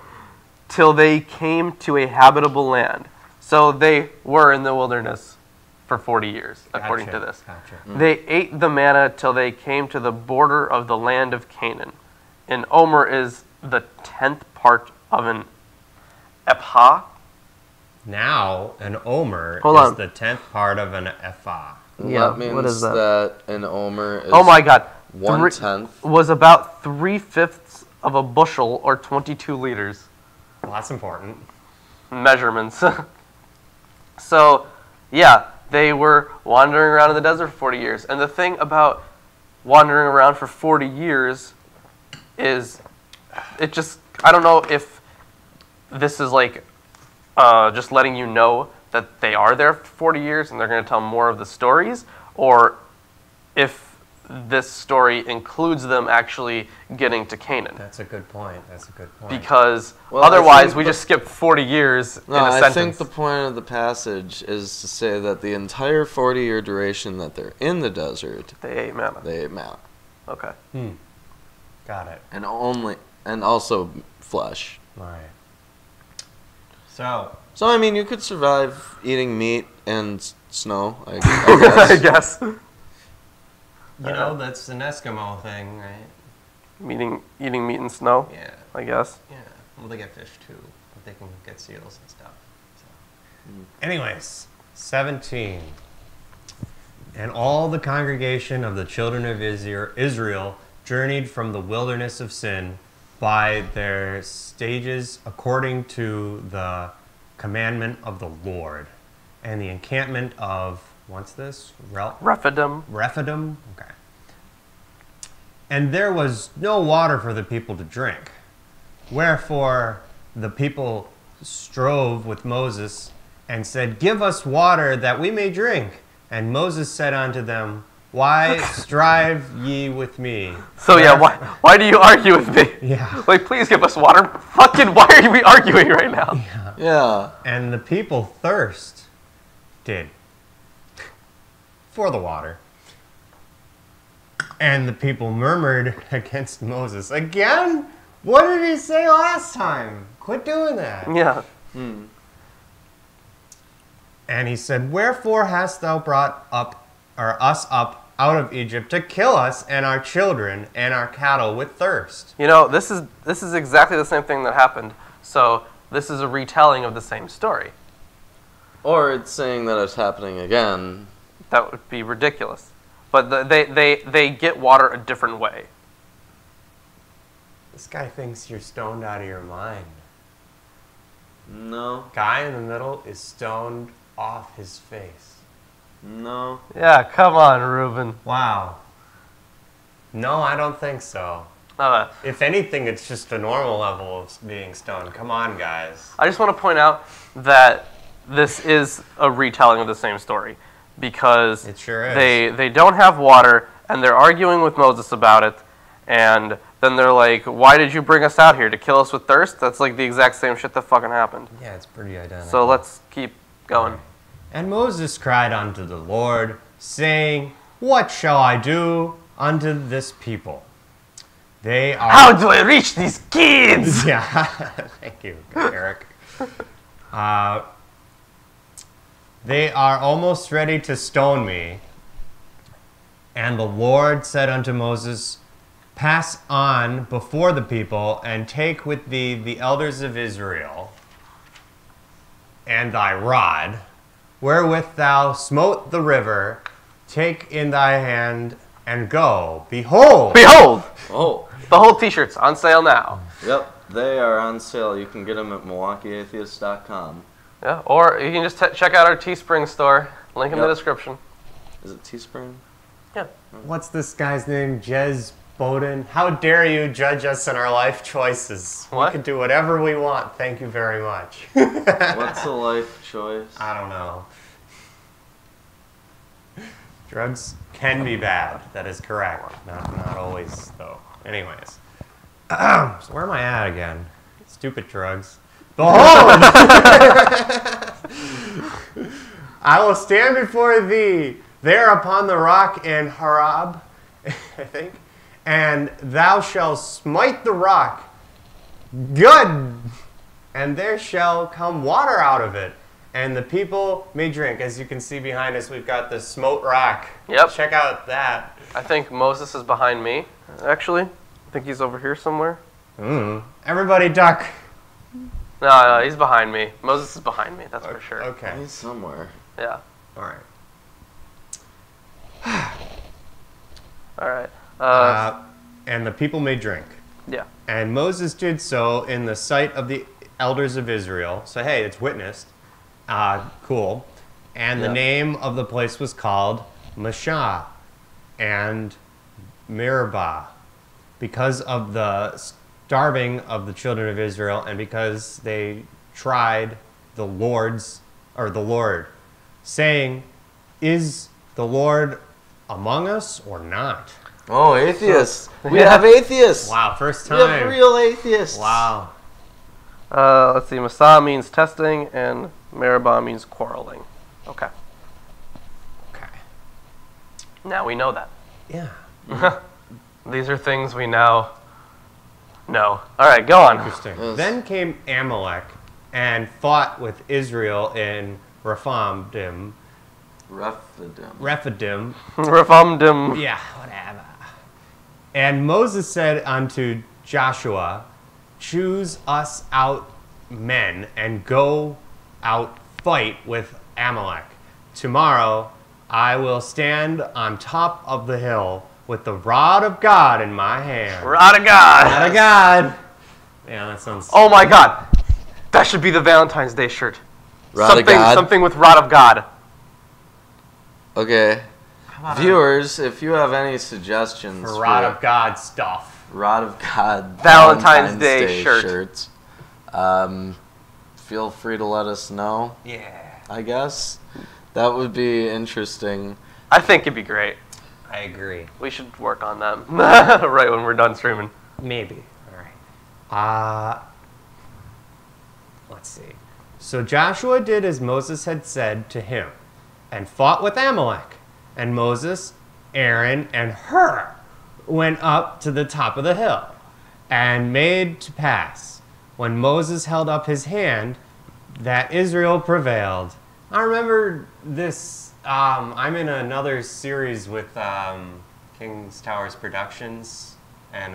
Till they came to a habitable land. So they were in the wilderness for 40 years, according to this. Gotcha. They ate the manna till they came to the border of the land of Canaan. An omer is the 10th part of an ephah. Now, an omer Hold is on. the 10th part of an ephah. Yeah, That means what is that? an omer is Oh my God. 1/10. Was about 3/5 of a bushel or 22 liters. Well, that's important. Measurements. So, yeah, they were wandering around in the desert for 40 years. And the thing about wandering around for 40 years is I don't know if this is like just letting you know that they are there for 40 years and they're going to tell more of the stories, or if this story includes them actually getting to Canaan. That's a good point. Because Well, I otherwise think we the- just skip 40 years No, in a I sentence. think the point of the passage is to say that the entire 40-year duration that they're in the desert, They ate manna. they ate manna. Okay. Got it. And also flesh. All right. So, So, I mean, you could survive eating meat and snow, I I guess. guess. you know, that's an Eskimo thing, right? Eating meat and snow, Yeah. I guess. Yeah. Well, they get fish too, but they can get seals and stuff. So. Anyways, 17. And all the congregation of the children of Israel journeyed from the wilderness of sin by their stages according to the commandment of the Lord and the encampment of, what's this? Rephidim. Rephidim? Okay. And there was no water for the people to drink. Wherefore the people strove with Moses and said, "Give us water that we may drink." And Moses said unto them, "Why strive ye with me?" So yeah, why do you argue with me? Yeah. Like, please give us water. Fucking, why are we arguing right now? Yeah. And the people thirsted for the water. And the people murmured against Moses. Again? What did he say last time? Quit doing that. Yeah. And he said, "Wherefore hast thou brought us up out of Egypt to kill us and our children and our cattle with thirst?" You know, this is exactly the same thing that happened. So this is a retelling of the same story. Or it's saying that it's happening again. That would be ridiculous. But they get water a different way. This guy thinks you're stoned out of your mind. No. Guy in the middle is stoned off his face. No. Yeah, come on, Ruben. Wow. No, I don't think so. Uh, If anything, it's just a normal level of being stoned. Come on, guys. I just want to point out that this is a retelling of the same story, because It sure is. they don't have water and they're arguing with Moses about it, and then they're like, why did you bring us out here, to kill us with thirst? That's like the exact same shit that fucking happened. Yeah, it's pretty identical. So let's keep going. And Moses cried unto the Lord, saying, What shall I do unto this people? They are... How do I reach these kids? Yeah, thank you, Eric. They are almost ready to stone me. And the Lord said unto Moses, Pass on before the people, and take with thee the elders of Israel, and thy rod, wherewith thou smote the river, take in thy hand, and go. Behold! Behold! Oh, The whole t-shirts on sale now. yep, they are on sale. You can get them at MilwaukeeAtheist.com. Yeah, or you can just check out our Teespring store. Link in the Yep. description. Is it Teespring? Yeah. What's this guy's name? Jez Bowden? How dare you judge us in our life choices? What? We can do whatever we want. Thank you very much. What's a life choice? I don't know. Drugs can be bad. That is correct. Not always, though. Anyways. So where am I at again? Stupid drugs. Behold! I will stand before thee there upon the rock in Horeb, I think, and thou shalt smite the rock. Good! And there shall come water out of it, and the people may drink. As you can see behind us, we've got the smote rock. Yep. Check out that. I think Moses is behind me, actually. I think he's over here somewhere. Everybody duck. No, he's behind me. Moses is behind me, that's for sure. Okay. He's somewhere. Yeah. All right. All right. And the people may drink. Yeah. And Moses did so in the sight of the elders of Israel. So, hey, it's witnessed. Cool. And the Yeah. name of the place was called Mashah and Meribah, because of the starving of the children of Israel, and because they tried the Lord, saying, Is the Lord among us or not? Oh, atheists. We Yeah. have atheists. Wow, first We have time. real atheists. Wow. Let's see. Masa means testing, and Meribah means quarreling. Okay. Okay. Now we know that. Yeah. These are things we now know. All right, go on. Interesting. Yes. Then came Amalek and fought with Israel in Rephidim. Rephidim. Rephidim. Yeah, whatever. And Moses said unto Joshua, Choose us out men and go out fight with Amalek. Tomorrow I will stand on top of the hill with the rod of God in my hand. Rod of God. Rod of God. Yeah, that sounds... Oh my God. That should be the Valentine's Day shirt. Rod of God. Something with Rod of God. Okay. Viewers, if you have any suggestions for Rod of God stuff. Rod of God Valentine's Day shirt. shirts, feel free to let us know. Yeah. I guess that would be interesting. I think it'd be great. I agree. We should work on them right when we're done streaming. Maybe. All right. Let's see. So Joshua did as Moses had said to him, and fought with Amalek. And Moses, Aaron, and Hur went up to the top of the hill, and made to pass, when Moses held up his hand, that Israel prevailed. I remember this. I'm in another series with King's Towers Productions, and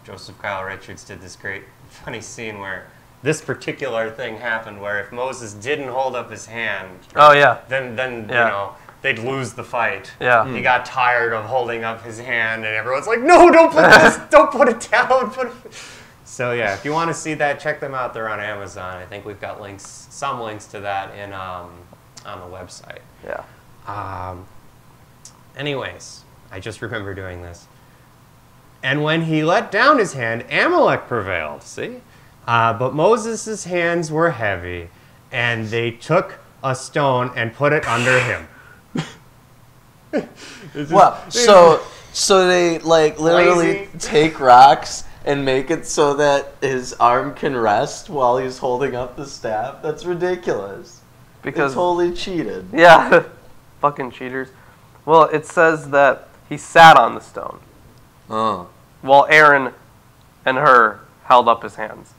Joseph Kyle Richards did this great funny scene where this particular thing happened, where if Moses didn't hold up his hand, Oh yeah. then Yeah. you know, they'd lose the fight. Yeah. He got tired of holding up his hand, and everyone's like, "No, don't put this, don't put it down." So yeah, if you want to see that, check them out. They're on Amazon. I think we've got links, some links to that in on the website. Yeah. Anyways, I just remember doing this. And when he let down his hand, Amalek prevailed. See? But Moses' hands were heavy, and they took a stone and put it under him. Well, so So they like literally Lazy. take rocks and make it so that his arm can rest while he's holding up the staff. That's ridiculous. Because They totally cheated. yeah, fucking cheaters. Well, it says that he sat on the stone Oh. while Aaron and Hur held up his hands.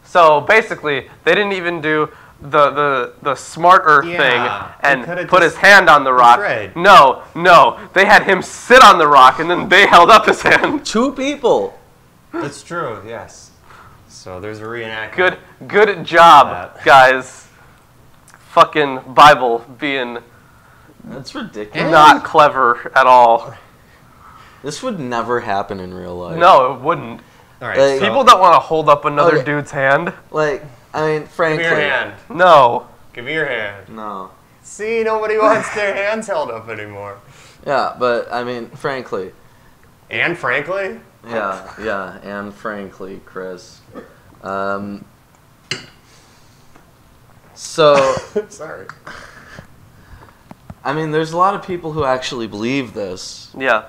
So basically, they didn't even do the smarter Yeah, thing they and could've put his just- hand on the rock. right. No, they had him sit on the rock and then they held up his hand. 2 people. That's true, yes. So there's a reenactment. Good job, That. guys. Fucking Bible being That's ridiculous. not clever at all. This would never happen in real life. No, it wouldn't. All right, Like- so People don't want to hold up another Okay. dude's hand. Like, I mean, give me frankly. your hand. No. Give me your hand. No. See, nobody wants their hands held up anymore. Yeah, but I mean, frankly. And frankly, Yeah, and frankly, Chris. So, sorry. I mean, there's a lot of people who actually believe this. Yeah.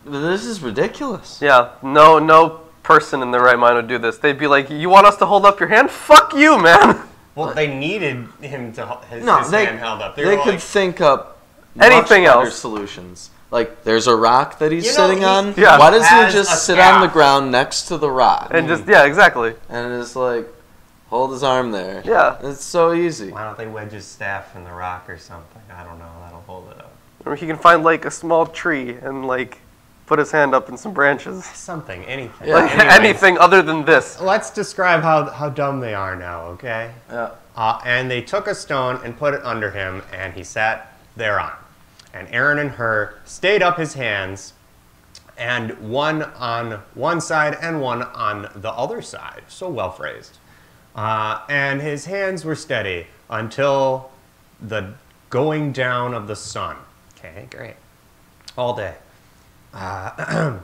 But this is ridiculous. Yeah. No person in their right mind would do this. They'd be like, "You want us to hold up your hand? Fuck you, man." Well, they needed him to his No, hand held up. they were could like, think up Anything much better else. solutions. Like, there's a rock that he's You know, sitting he- on. Yeah. Why doesn't he has a just sit on the staff. ground next to the rock And just yeah, exactly. and just like hold his arm there? Yeah. It's so easy. why don't they wedge his staff in the rock or something? I don't know. That'll hold it up. Or he can find like a small tree and like put his hand up in some branches. Something, anything. Yeah. Like Anyways, anything other than this. Let's describe how dumb they are now, okay? Yeah. And they took a stone and put it under him, and he sat thereon. And Aaron and Hur stayed up his hands, and one on one side and one on the other side. So well phrased. And his hands were steady until the going down of the sun. Okay, great. All day. And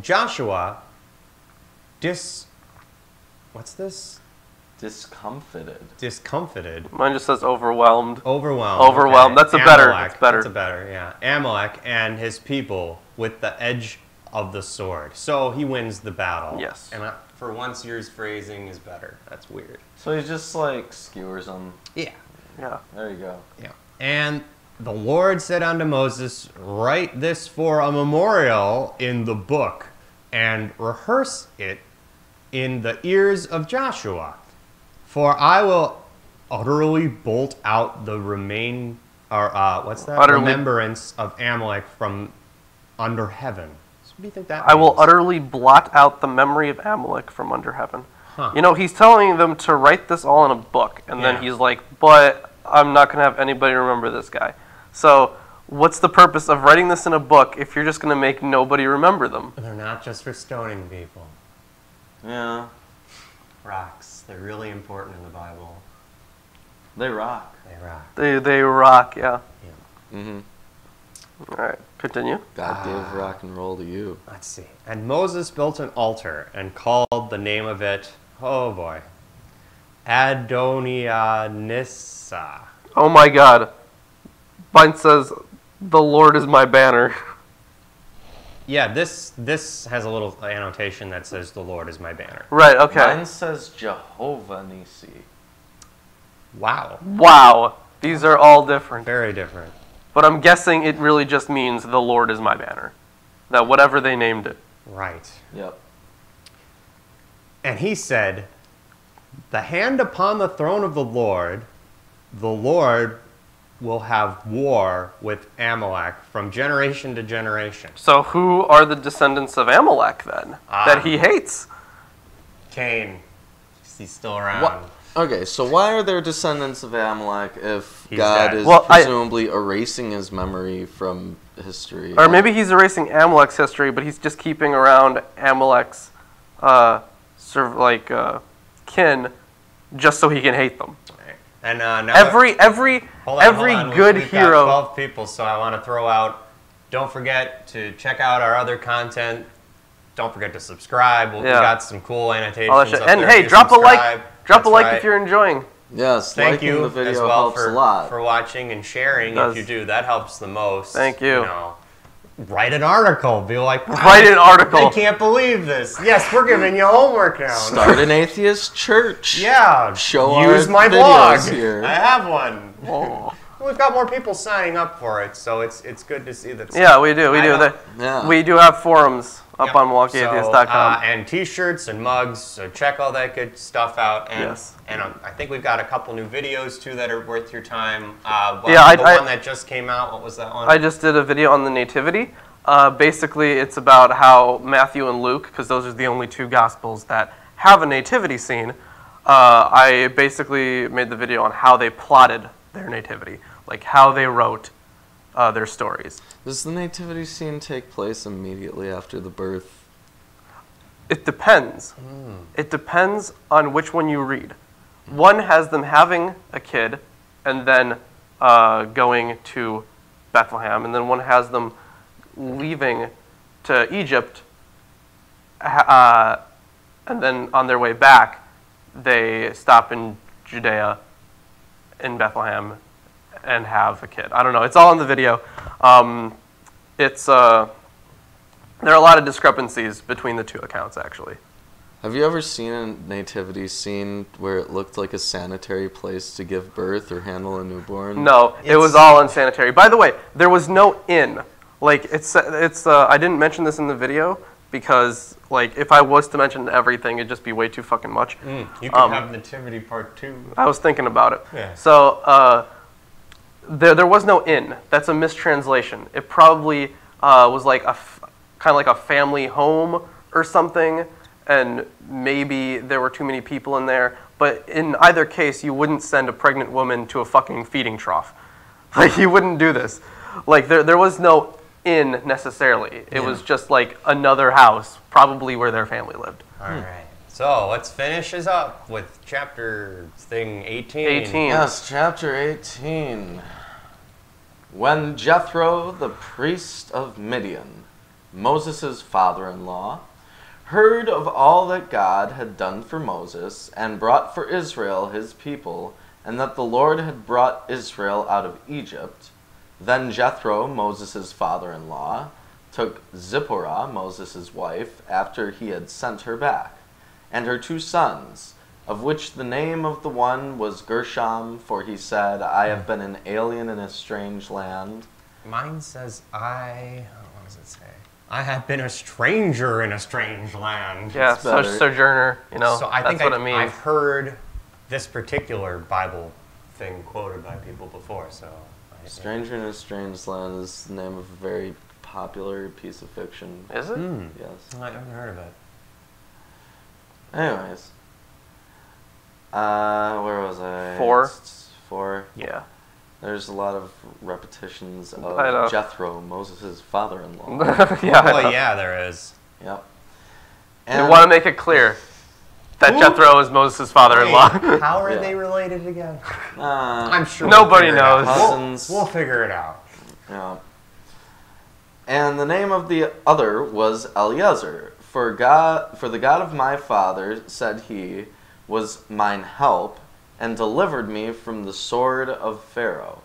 Joshua what's this? Discomfited. Mine just says overwhelmed. Overwhelmed. Overwhelmed. That's a better. That's better. That's a better, yeah. Amalek and his people with the edge of the sword. So he wins the battle. Yes. And for once, yours phrasing is better. That's weird. So he just like skewers them. Yeah. Yeah. There you go. Yeah. And the Lord said unto Moses, write this for a memorial in the book and rehearse it in the ears of Joshua. For I will utterly bolt out the remembrance of Amalek from under heaven. So what do you think that I will means? utterly blot out the memory of Amalek from under heaven. Huh. You know, he's telling them to write this all in a book, and Yeah. then he's like, but I'm not going to have anybody remember this guy. So what's the purpose of writing this in a book if you're just going to make nobody remember them? They're not just for stoning people. Yeah. Rocks. They're really important in the Bible. They rock. They rock. They rock, yeah. Mm-hmm. All right, continue. God gave rock and roll to you. Let's see. And Moses built an altar and called the name of it, oh boy, Adonai-Nissa. Oh my God. Mine says, the Lord is my banner. Yeah, this has a little annotation that says the Lord is my banner. Right, okay. Mine says Jehovah Nisi. Wow. Wow. These are all different. Very different. But I'm guessing it really just means the Lord is my banner. That whatever they named it. Right. Yep. And he said, the hand upon the throne of the Lord will have war with Amalek from generation to generation. So who are the descendants of Amalek then? That he hates? Cain. He's still around. What? Okay, so why are there descendants of Amalek if He's God dead. is Well, presumably erasing his memory from history? Or maybe he's erasing Amalek's history, but he's just keeping around Amalek's kin just so he can hate them. And now Every hold on. good We've got hero. 12 people, so I want to throw out. Don't forget to check out our other content. Don't forget to subscribe. We Yeah. got some cool annotations. All that shit. up And there hey, if you drop a like. subscribe. Drop a That's like right. if you're enjoying. Yes, Thank liking you the video as well helps a lot. for watching and sharing. Does. If you do, that helps the most. Thank you. know. write an article. Be like, Write an article. I can't believe this. Yes, we're giving you homework now. Start an atheist church. Yeah. Show use our my videos blog. here. I have one. Oh. We've got more people signing up for it, so it's good to see that. Yeah, we do. We do. Yeah. We do have forums up Yep. on MilwaukeeAtheist.com. And T-shirts and mugs, so check all that good stuff out. And, Yes. And I think we've got a couple new videos, too, that are worth your time. Yeah, the I- one that just came out, what was that one? I just did a video on the Nativity. Basically, it's about how Matthew and Luke, because those are the only two Gospels that have a nativity scene, I basically made the video on how they plotted their nativity, like how they wrote their stories. Does the nativity scene take place immediately after the birth? It depends. It depends on which one you read. One has them having a kid and then going to Bethlehem, and then one has them leaving to Egypt, and then on their way back, they stop in Judea, in Bethlehem, and have a kid. I don't know. It's all in the video. There are a lot of discrepancies between the two accounts, actually. Have you ever seen a nativity scene where it looked like a sanitary place to give birth or handle a newborn? No, it was all unsanitary. By the way, there was no inn. Like, I didn't mention this in the video because, like, if I was to mention everything, it'd just be way too fucking much. You can have Nativity Part 2. I was thinking about it. Yeah. So, there was no inn. That's a mistranslation. It probably was like kind of like a family home or something, and maybe there were too many people in there. But in either case, you wouldn't send a pregnant woman to a fucking feeding trough. Like, you wouldn't do this. Like, there was no inn necessarily. It was just like another house, probably where their family lived. All right. So let's finish this up with chapter 18. 18. Yes, chapter 18. When Jethro, the priest of Midian, Moses' father-in-law, heard of all that God had done for Moses and brought for Israel his people, and that the Lord had brought Israel out of Egypt, then Jethro, Moses' father-in-law, took Zipporah, Moses' wife, after he had sent her back, and her 2 sons, of which the name of the one was Gershom, for he said, I have been an alien in a strange land. Mine says what does it say? I have been a stranger in a strange land. Yeah, It's better. sojourner, So I that's think what it means. I've heard this particular Bible thing quoted by people before, so... Stranger in a Strange Land is the name of a very popular piece of fiction. Is it? Yes. I haven't heard of it. Anyways. Where was I? 4. 4. Yeah. There's a lot of repetitions I know. of Jethro, Moses' father-in-law. Yeah. Well, yeah, there is. Yep. They want to make it clear that Jethro is Moses' father-in-law. Wait, how are Yeah. they related again? uh, I'm sure Nobody we'll figure it out. knows. Cousins. We'll figure it out. Yeah. And the name of the other was Eliezer, for the God of my father, said he, was mine help, and delivered me from the sword of Pharaoh.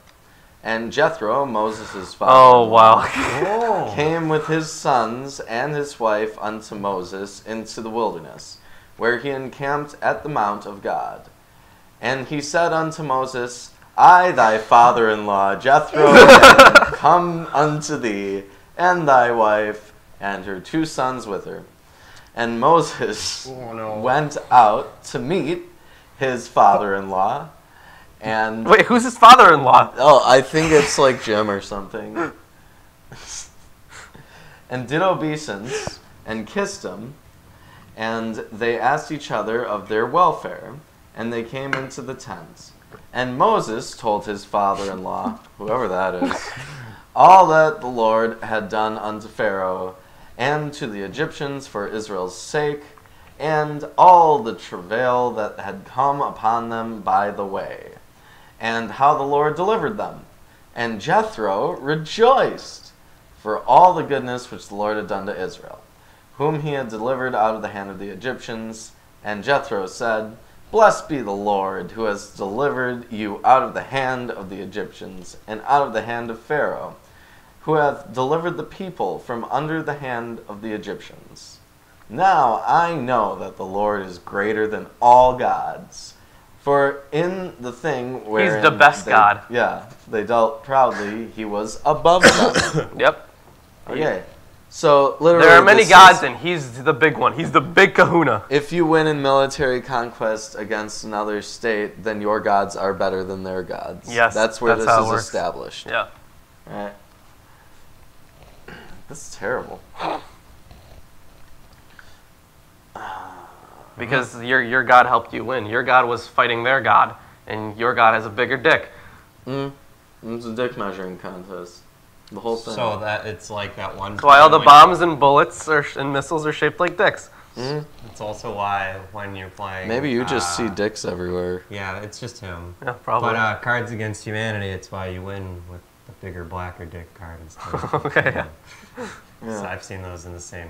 And Jethro, Moses' father, Oh, wow. Oh. came with his sons and his wife unto Moses into the wilderness, where he encamped at the mount of God. And he said unto Moses, I, thy father-in-law, Jethro, am come unto thee, and thy wife, and her 2 sons with her. And Moses went out to meet his father-in-law, and... Wait, who's his father-in-law? Oh, I think it's like Jim or something. And did obeisance, and kissed him, and they asked each other of their welfare, and they came into the tent. And Moses told his father-in-law, whoever that is, all that the Lord had done unto Pharaoh, and to the Egyptians for Israel's sake, and all the travail that had come upon them by the way, and how the Lord delivered them. And Jethro rejoiced for all the goodness which the Lord had done to Israel, whom he had delivered out of the hand of the Egyptians. And Jethro said, Blessed be the Lord, who has delivered you out of the hand of the Egyptians, and out of the hand of Pharaoh, who hath delivered the people from under the hand of the Egyptians. Now I know that the Lord is greater than all gods. For in the thing where He's the best God. Yeah, they dealt proudly, he was above them. Yep. Okay, so literally There are many this gods, is- and he's the big one. He's the big kahuna. if you win in military conquest against another state, then your gods are better than their gods. Yes, that's where that's this how it is works. established. Yeah. Right. This is terrible. Because your God helped you win. Your God was fighting their God, and your God has a bigger dick. It's a dick measuring contest. The whole thing. So that it's like that one. That's why all the time when- bombs and bullets and missiles are shaped like dicks. It's also why when you're playing. Maybe you just see dicks everywhere. Yeah, it's just him. Yeah, probably. But Cards Against Humanity, it's why you win with the bigger, blacker dick card instead. Okay. Yeah. So I've seen those in the same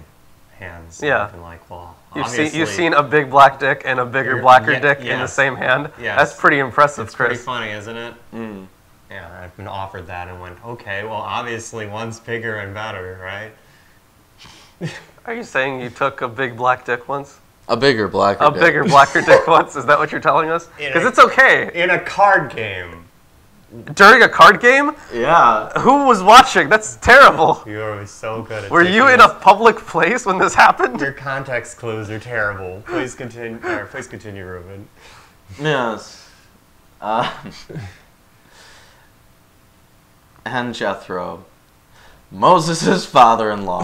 hands. Yeah. I've been like, well, You've seen a big black dick and a bigger, blacker dick in the yes. same hand? Yes. That's pretty impressive, It's pretty Chris. funny, isn't it? Mm. Yeah, I've been offered that and went, okay, well, obviously one's bigger and better, right? Are you saying you took a big black dick once? A bigger, blacker A dick. bigger, blacker dick once? Is that what you're telling us? Because it's okay. In a card game. During a card game? Yeah. Who was watching? That's terrible. You are so good at Were you in a public place when this happened? Your context clues are terrible. Please continue, Ruben. Yes. And Jethro, Moses' father-in-law,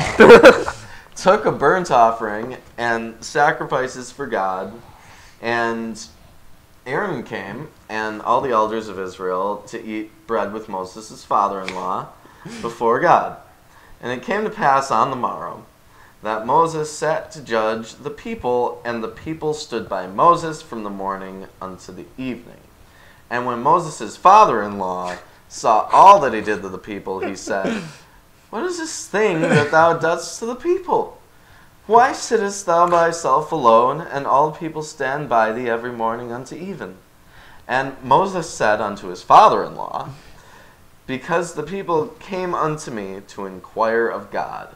took a burnt offering and sacrifices for God, and Aaron came and all the elders of Israel to eat bread with Moses' father-in-law before God. And it came to pass on the morrow that Moses sat to judge the people, and the people stood by Moses from the morning unto the evening. And when Moses' father-in-law saw all that he did to the people, he said, What is this thing that thou dost to the people? Why sittest thou thyself alone, and all the people stand by thee every morning unto even? And Moses said unto his father-in-law, Because the people came unto me to inquire of God.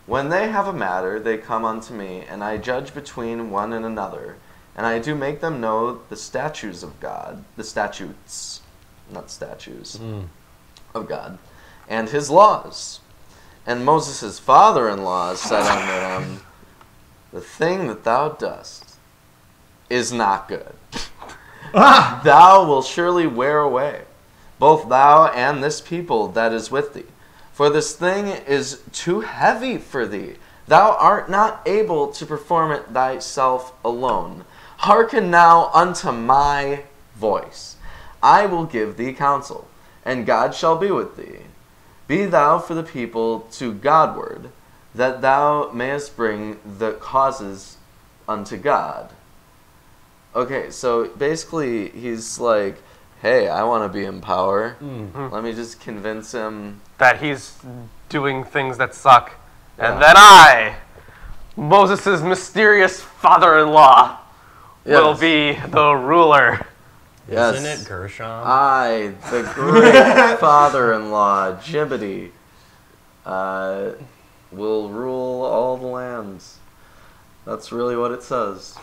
When they have a matter, they come unto me, and I judge between one and another, and I do make them know the statutes of God, the statutes, not statues, of God, and his laws. And Moses' father-in-law said unto him, The thing that thou dost is not good. Thou wilt surely wear away, both thou and this people that is with thee. For this thing is too heavy for thee. Thou art not able to perform it thyself alone. Hearken now unto my voice. I will give thee counsel, and God shall be with thee. Be thou for the people to Godward, that thou mayest bring the causes unto God. Okay, so basically he's like, hey, I want to be in power. Let me just convince him. That he's doing things that suck. And that I, Moses' mysterious father-in-law, will be the ruler. Yes. Isn't it Gershom? I, the great father-in-law, Jibbity, will rule all the lands. That's really what it says.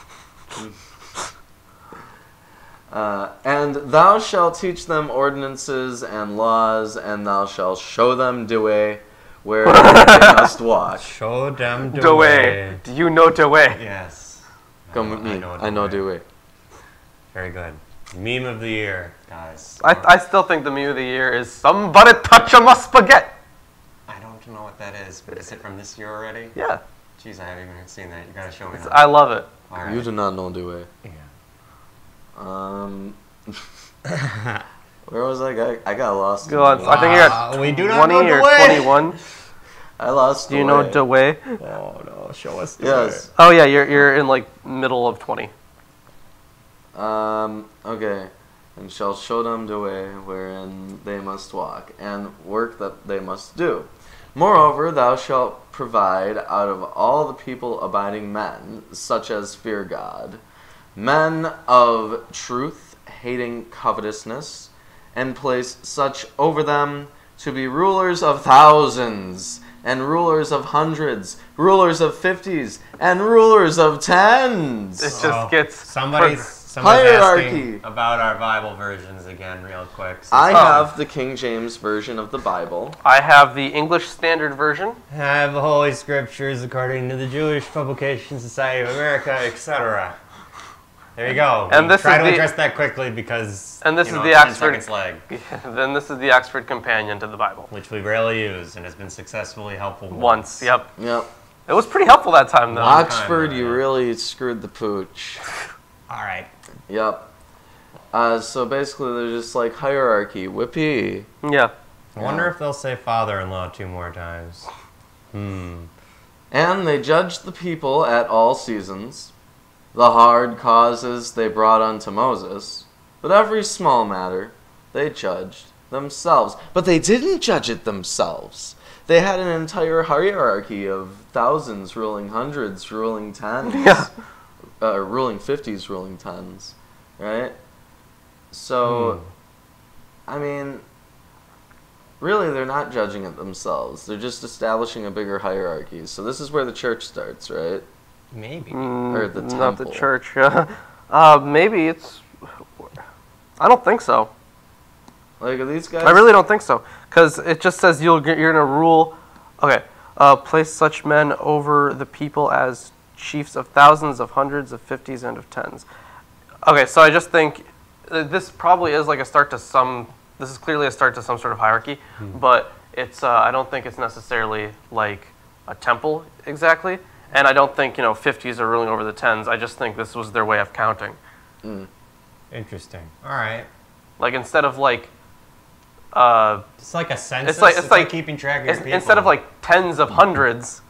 And thou shalt teach them ordinances and laws, and thou shalt show them the way where they must walk. Show them the The way. way. Do you know the way? Yes. Come with me. I know the way. Very good. Meme of the year, guys. I still think the meme of the year is somebody touch my spaghetti. I don't know what that is, but is it from this year already? Yeah, Jeez, I haven't even seen that. You gotta show me that. I love it. All right. You do not know the way. Yeah. Where was I? I got lost. Go on. I think you're at We do not 20 know the or way. 21. I lost. Do you know the way? Oh no, show us the Yes. Oh yeah, you're in like middle of 20. Okay. And shall show them the way wherein they must walk, and work that they must do. Moreover, thou shalt provide out of all the people abiding men, such as fear God, men of truth, hating covetousness, and place such over them to be rulers of thousands, and rulers of hundreds, rulers of 50s, and rulers of 10s. It just gets Somebody's hierarchy. asking about our Bible versions again, real quick. I have the King James Version of the Bible. I have the English Standard Version. I have the Holy Scriptures according to the Jewish Publication Society of America, etc. There you go. And this try is to the- address that quickly because And this you is know, the 10 Oxford- seconds lag, Then this is the Oxford Companion to the Bible. which we rarely use and has been successfully helpful Once, yep. Yep. It was pretty helpful that time, though. Long Oxford, time, you yeah. really screwed the pooch. All right. Yep. So basically, they're just like hierarchy. Whippy. Yeah. I wonder if they'll say father-in-law 2 more times. And they judged the people at all seasons. The hard causes they brought unto Moses, but every small matter they judged themselves. But they didn't judge it themselves. They had an entire hierarchy of thousands ruling hundreds, ruling tens, Yeah. ruling 50s, ruling tens, right? So, I mean, really, they're not judging it themselves. They're just establishing a bigger hierarchy. So this is where the church starts, right? Maybe. Or the Not the temple. church. Maybe it's... I don't think so. Like, are these guys? I really don't think so. Because it just says you're going to rule... Okay. Place such men over the people as chiefs of thousands, of hundreds, of 50s, and of 10s. Okay, so I just think this probably is like a start to some... This is clearly a start to some sort of hierarchy, but it's I don't think it's necessarily like a temple exactly, and I don't think 50s are ruling over the 10s. I just think this was their way of counting. Interesting. All right. Like instead of like It's like a census. it's like keeping track of your people. instead of like tens of hundreds,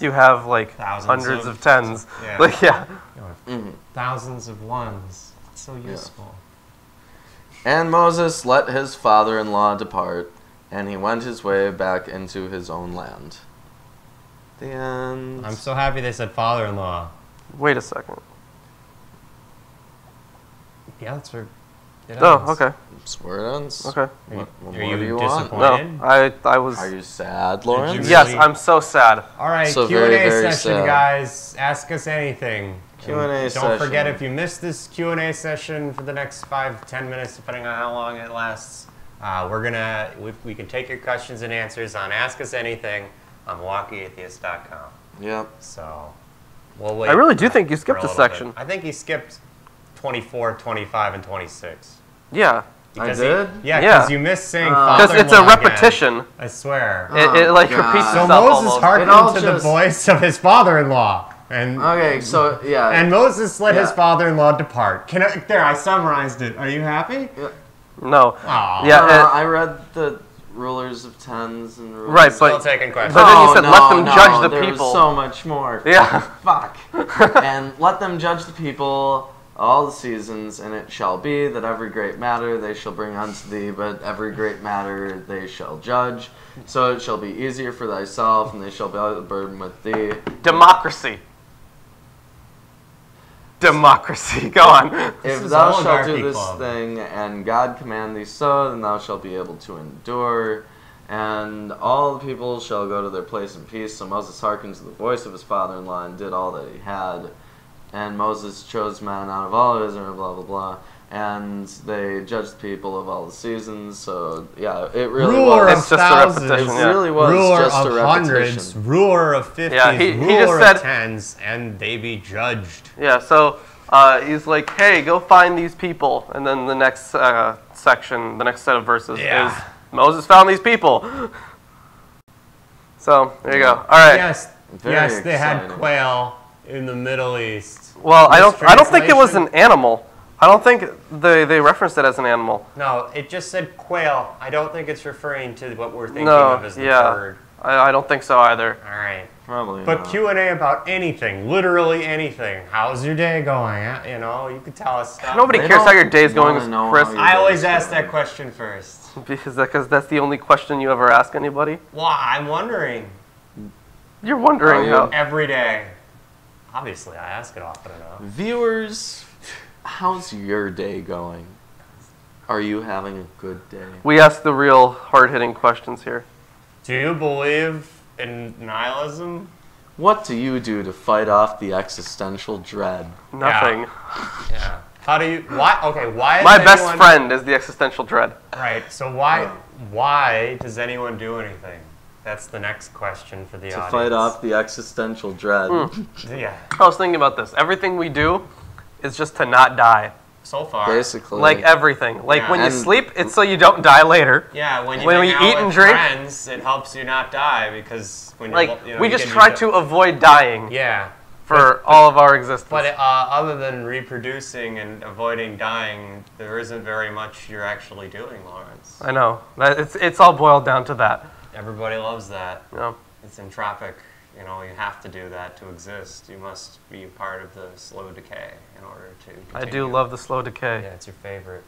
you have like Thousands hundreds of- of tens. yeah. Like yeah. Thousands of ones. It's so useful. And Moses let his father-in-law depart, and he went his way back into his own land. The end. I'm so happy they said father-in-law. Wait a second. Yeah, that's where it Oh, ends. okay. That's where it ends. Okay. What Are more you do you want? disappointed? No, I was. Are you sad, Lawrence? Yes, really- I'm so sad. All right, So Q&A very, very session, sad. guys. Ask us anything. Q&A And session. Don't forget, if you missed this Q&A session for the next 5-10 minutes, depending on how long it lasts, we can take your questions and answers on Ask Us Anything on MilwaukeeAtheist.com. Yep. So we'll wait. I really do think you for skipped a little section. bit. I think he skipped 24, 25, and 26. Yeah, I did? Yeah, Yeah. because you missed saying because father-in-law it's a again. repetition. I swear. It like God. repeats So itself Moses almost. hearkened It all to the just- voice of his father-in-law. And Okay, so, yeah. And Moses let his Yeah. father-in-law depart. There, I summarized it. Are you happy? No. Aw. Yeah. I read the rulers of tens and rulers Right, Still but taking questions. But then you Oh, said, no, let them no, judge the there people. Was so much more. Yeah. Fuck. And let them judge the people all the seasons, and it shall be that every great matter they shall bring unto thee, but every great matter they shall judge. So it shall be easier for thyself, and they shall bear the burden with thee. Democracy. Democracy. Go on. If is thou shalt oligarchy do this club. thing, and God command thee so, then thou shalt be able to endure. And all the people shall go to their place in peace. So Moses hearkened to the voice of his father-in-law and did all that he had. And Moses chose men out of all Israel, blah, blah, blah. And they judged the people of all the seasons. So, yeah, it really Ruler was. of It's just a thousands. repetition, It yeah. really was ruler just of a repetition. hundreds, ruler of 50s, Yeah, he ruler just of said- tens, and they be judged. Yeah, so he's like, hey, go find these people. And then the next section, the next set of verses Yeah. is Moses found these people. So, there you go. All right. Yes, Very yes, they had exciting. quail in the Middle East. Well, I don't think it was Mistranslation? an animal. I don't think they referenced it as an animal. No, it just said quail. I don't think it's referring to what we're thinking No, of as the yeah. bird. I don't think so either. All right. Probably But not. Q&A about anything, literally anything. How's your day going? You know, you could tell us stuff. Nobody They cares how don't your day's going, wanna know Chris. how your I always day's ask going. that question first. Because that's the only question you ever ask anybody. Well, I'm wondering You're wondering Are you? how. every day. Obviously, I ask it often enough. Viewers, how's your day going? Are you having a good day? We ask the real hard-hitting questions here. Do you believe in nihilism? What do you do to fight off the existential dread? Nothing. Yeah. How do you? Why? Okay. Why? My does best anyone- friend is the existential dread. Right. So why does anyone do anything? That's the next question for the To audience. fight off the existential dread. Yeah. I was thinking about this. Everything we do is just to not die. So far. Basically. Like everything. Like Yeah. when you And- sleep, it's so you don't die later. Yeah. When when hang we out eat with and drink- friends, it helps you not die because when Like, you we you just can try do to avoid dying Yeah. for all of our existence. But other than reproducing and avoiding dying, there isn't very much you're actually doing, Lawrence. I know. It's all boiled down to that. Everybody loves that. You know? It's entropic. You know, you have to do that to exist. You must be part of the slow decay in order to continue. I do love the slow decay. Yeah, it's your favorite.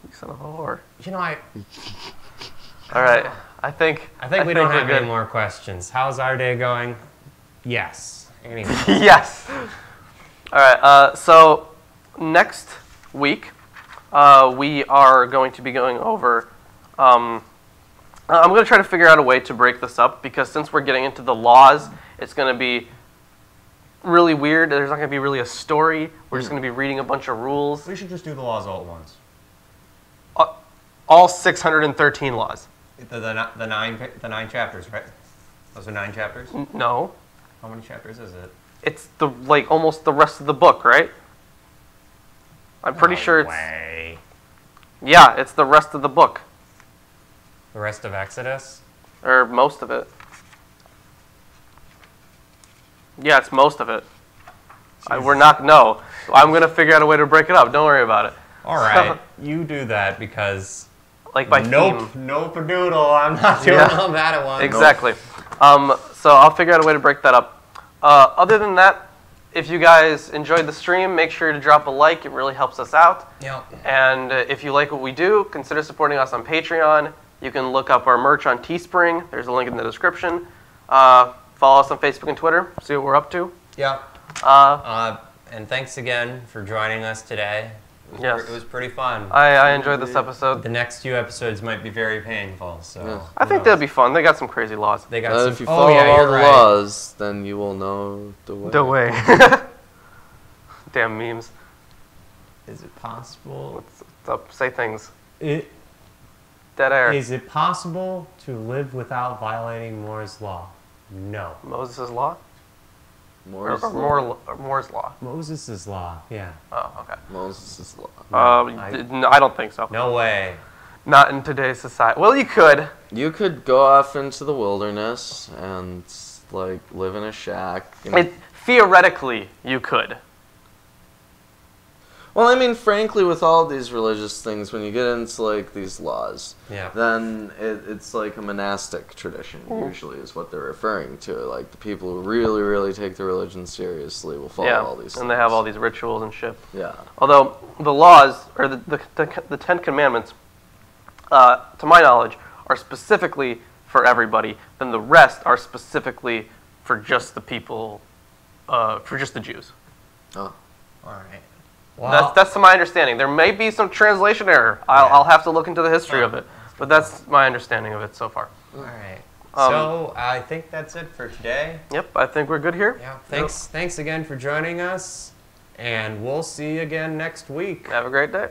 You son of a whore. You know, All right. I think we don't we're have any good. more questions. How's our day going? Yes. Anyway. Yes. All right. So next week, we are going to be going over. I'm going to try to figure out a way to break this up because since we're getting into the laws, it's going to be really weird. There's not going to be really a story. We're just going to be reading a bunch of rules. We should just do the laws all at once. All 613 laws. The nine chapters, right? Those are 9 chapters? No, How many chapters is it? it's almost the rest of the book, right? I'm pretty sure it's Way. yeah, it's the rest of the book The rest of Exodus? or most of it. Yeah, it's most of it. We're not. No, I'm gonna figure out a way to break it up. Don't worry about it. All right, you do that because Like by nope, theme. nope, a doodle. I'm not doing Yeah. all that at once. Exactly. So I'll figure out a way to break that up. Other than that, if you guys enjoyed the stream, make sure to drop a like. It really helps us out. Yep. And if you like what we do, consider supporting us on Patreon. You can look up our merch on Teespring. There's a link in the description. Follow us on Facebook and Twitter. See what we're up to. Yep. And thanks again for joining us today. Yes. It was pretty fun. I enjoyed this episode. The next few episodes might be very painful, so. Yeah. I think that'll be fun. They got some crazy laws. They got But some. if you oh follow yeah, all you're the right. laws, then you will know the way. The way. Damn memes. Is it possible? What's up? Say things. It, Dead air. is it possible to live without violating Moore's law? No. Moses' law? Moore's Or law. Moore's law. Moses' law. Yeah. Oh, okay. Moses' law. I don't think so. No way. Not in today's society. Well, you could. You could go off into the wilderness and like live in a shack. Theoretically, you could. Well, I mean, frankly, with all these religious things, when you get into like these laws, Yeah. then it's like a monastic tradition. Usually, is what they're referring to. Like the people who really, really take their religion seriously will follow all these. And they have all these rituals and shit. Yeah. Although the laws, or the 10 Commandments, to my knowledge, are specifically for everybody. Then the rest are specifically for just the people, for just the Jews. Oh. All right. Well, That's to my understanding. There may be some translation error. I'll have to look into the history of it. But that's my understanding of it so far. all right. So I think that's it for today. Yep, I think we're good here. Yeah. Thanks again for joining us, and we'll see you again next week. Have a great day.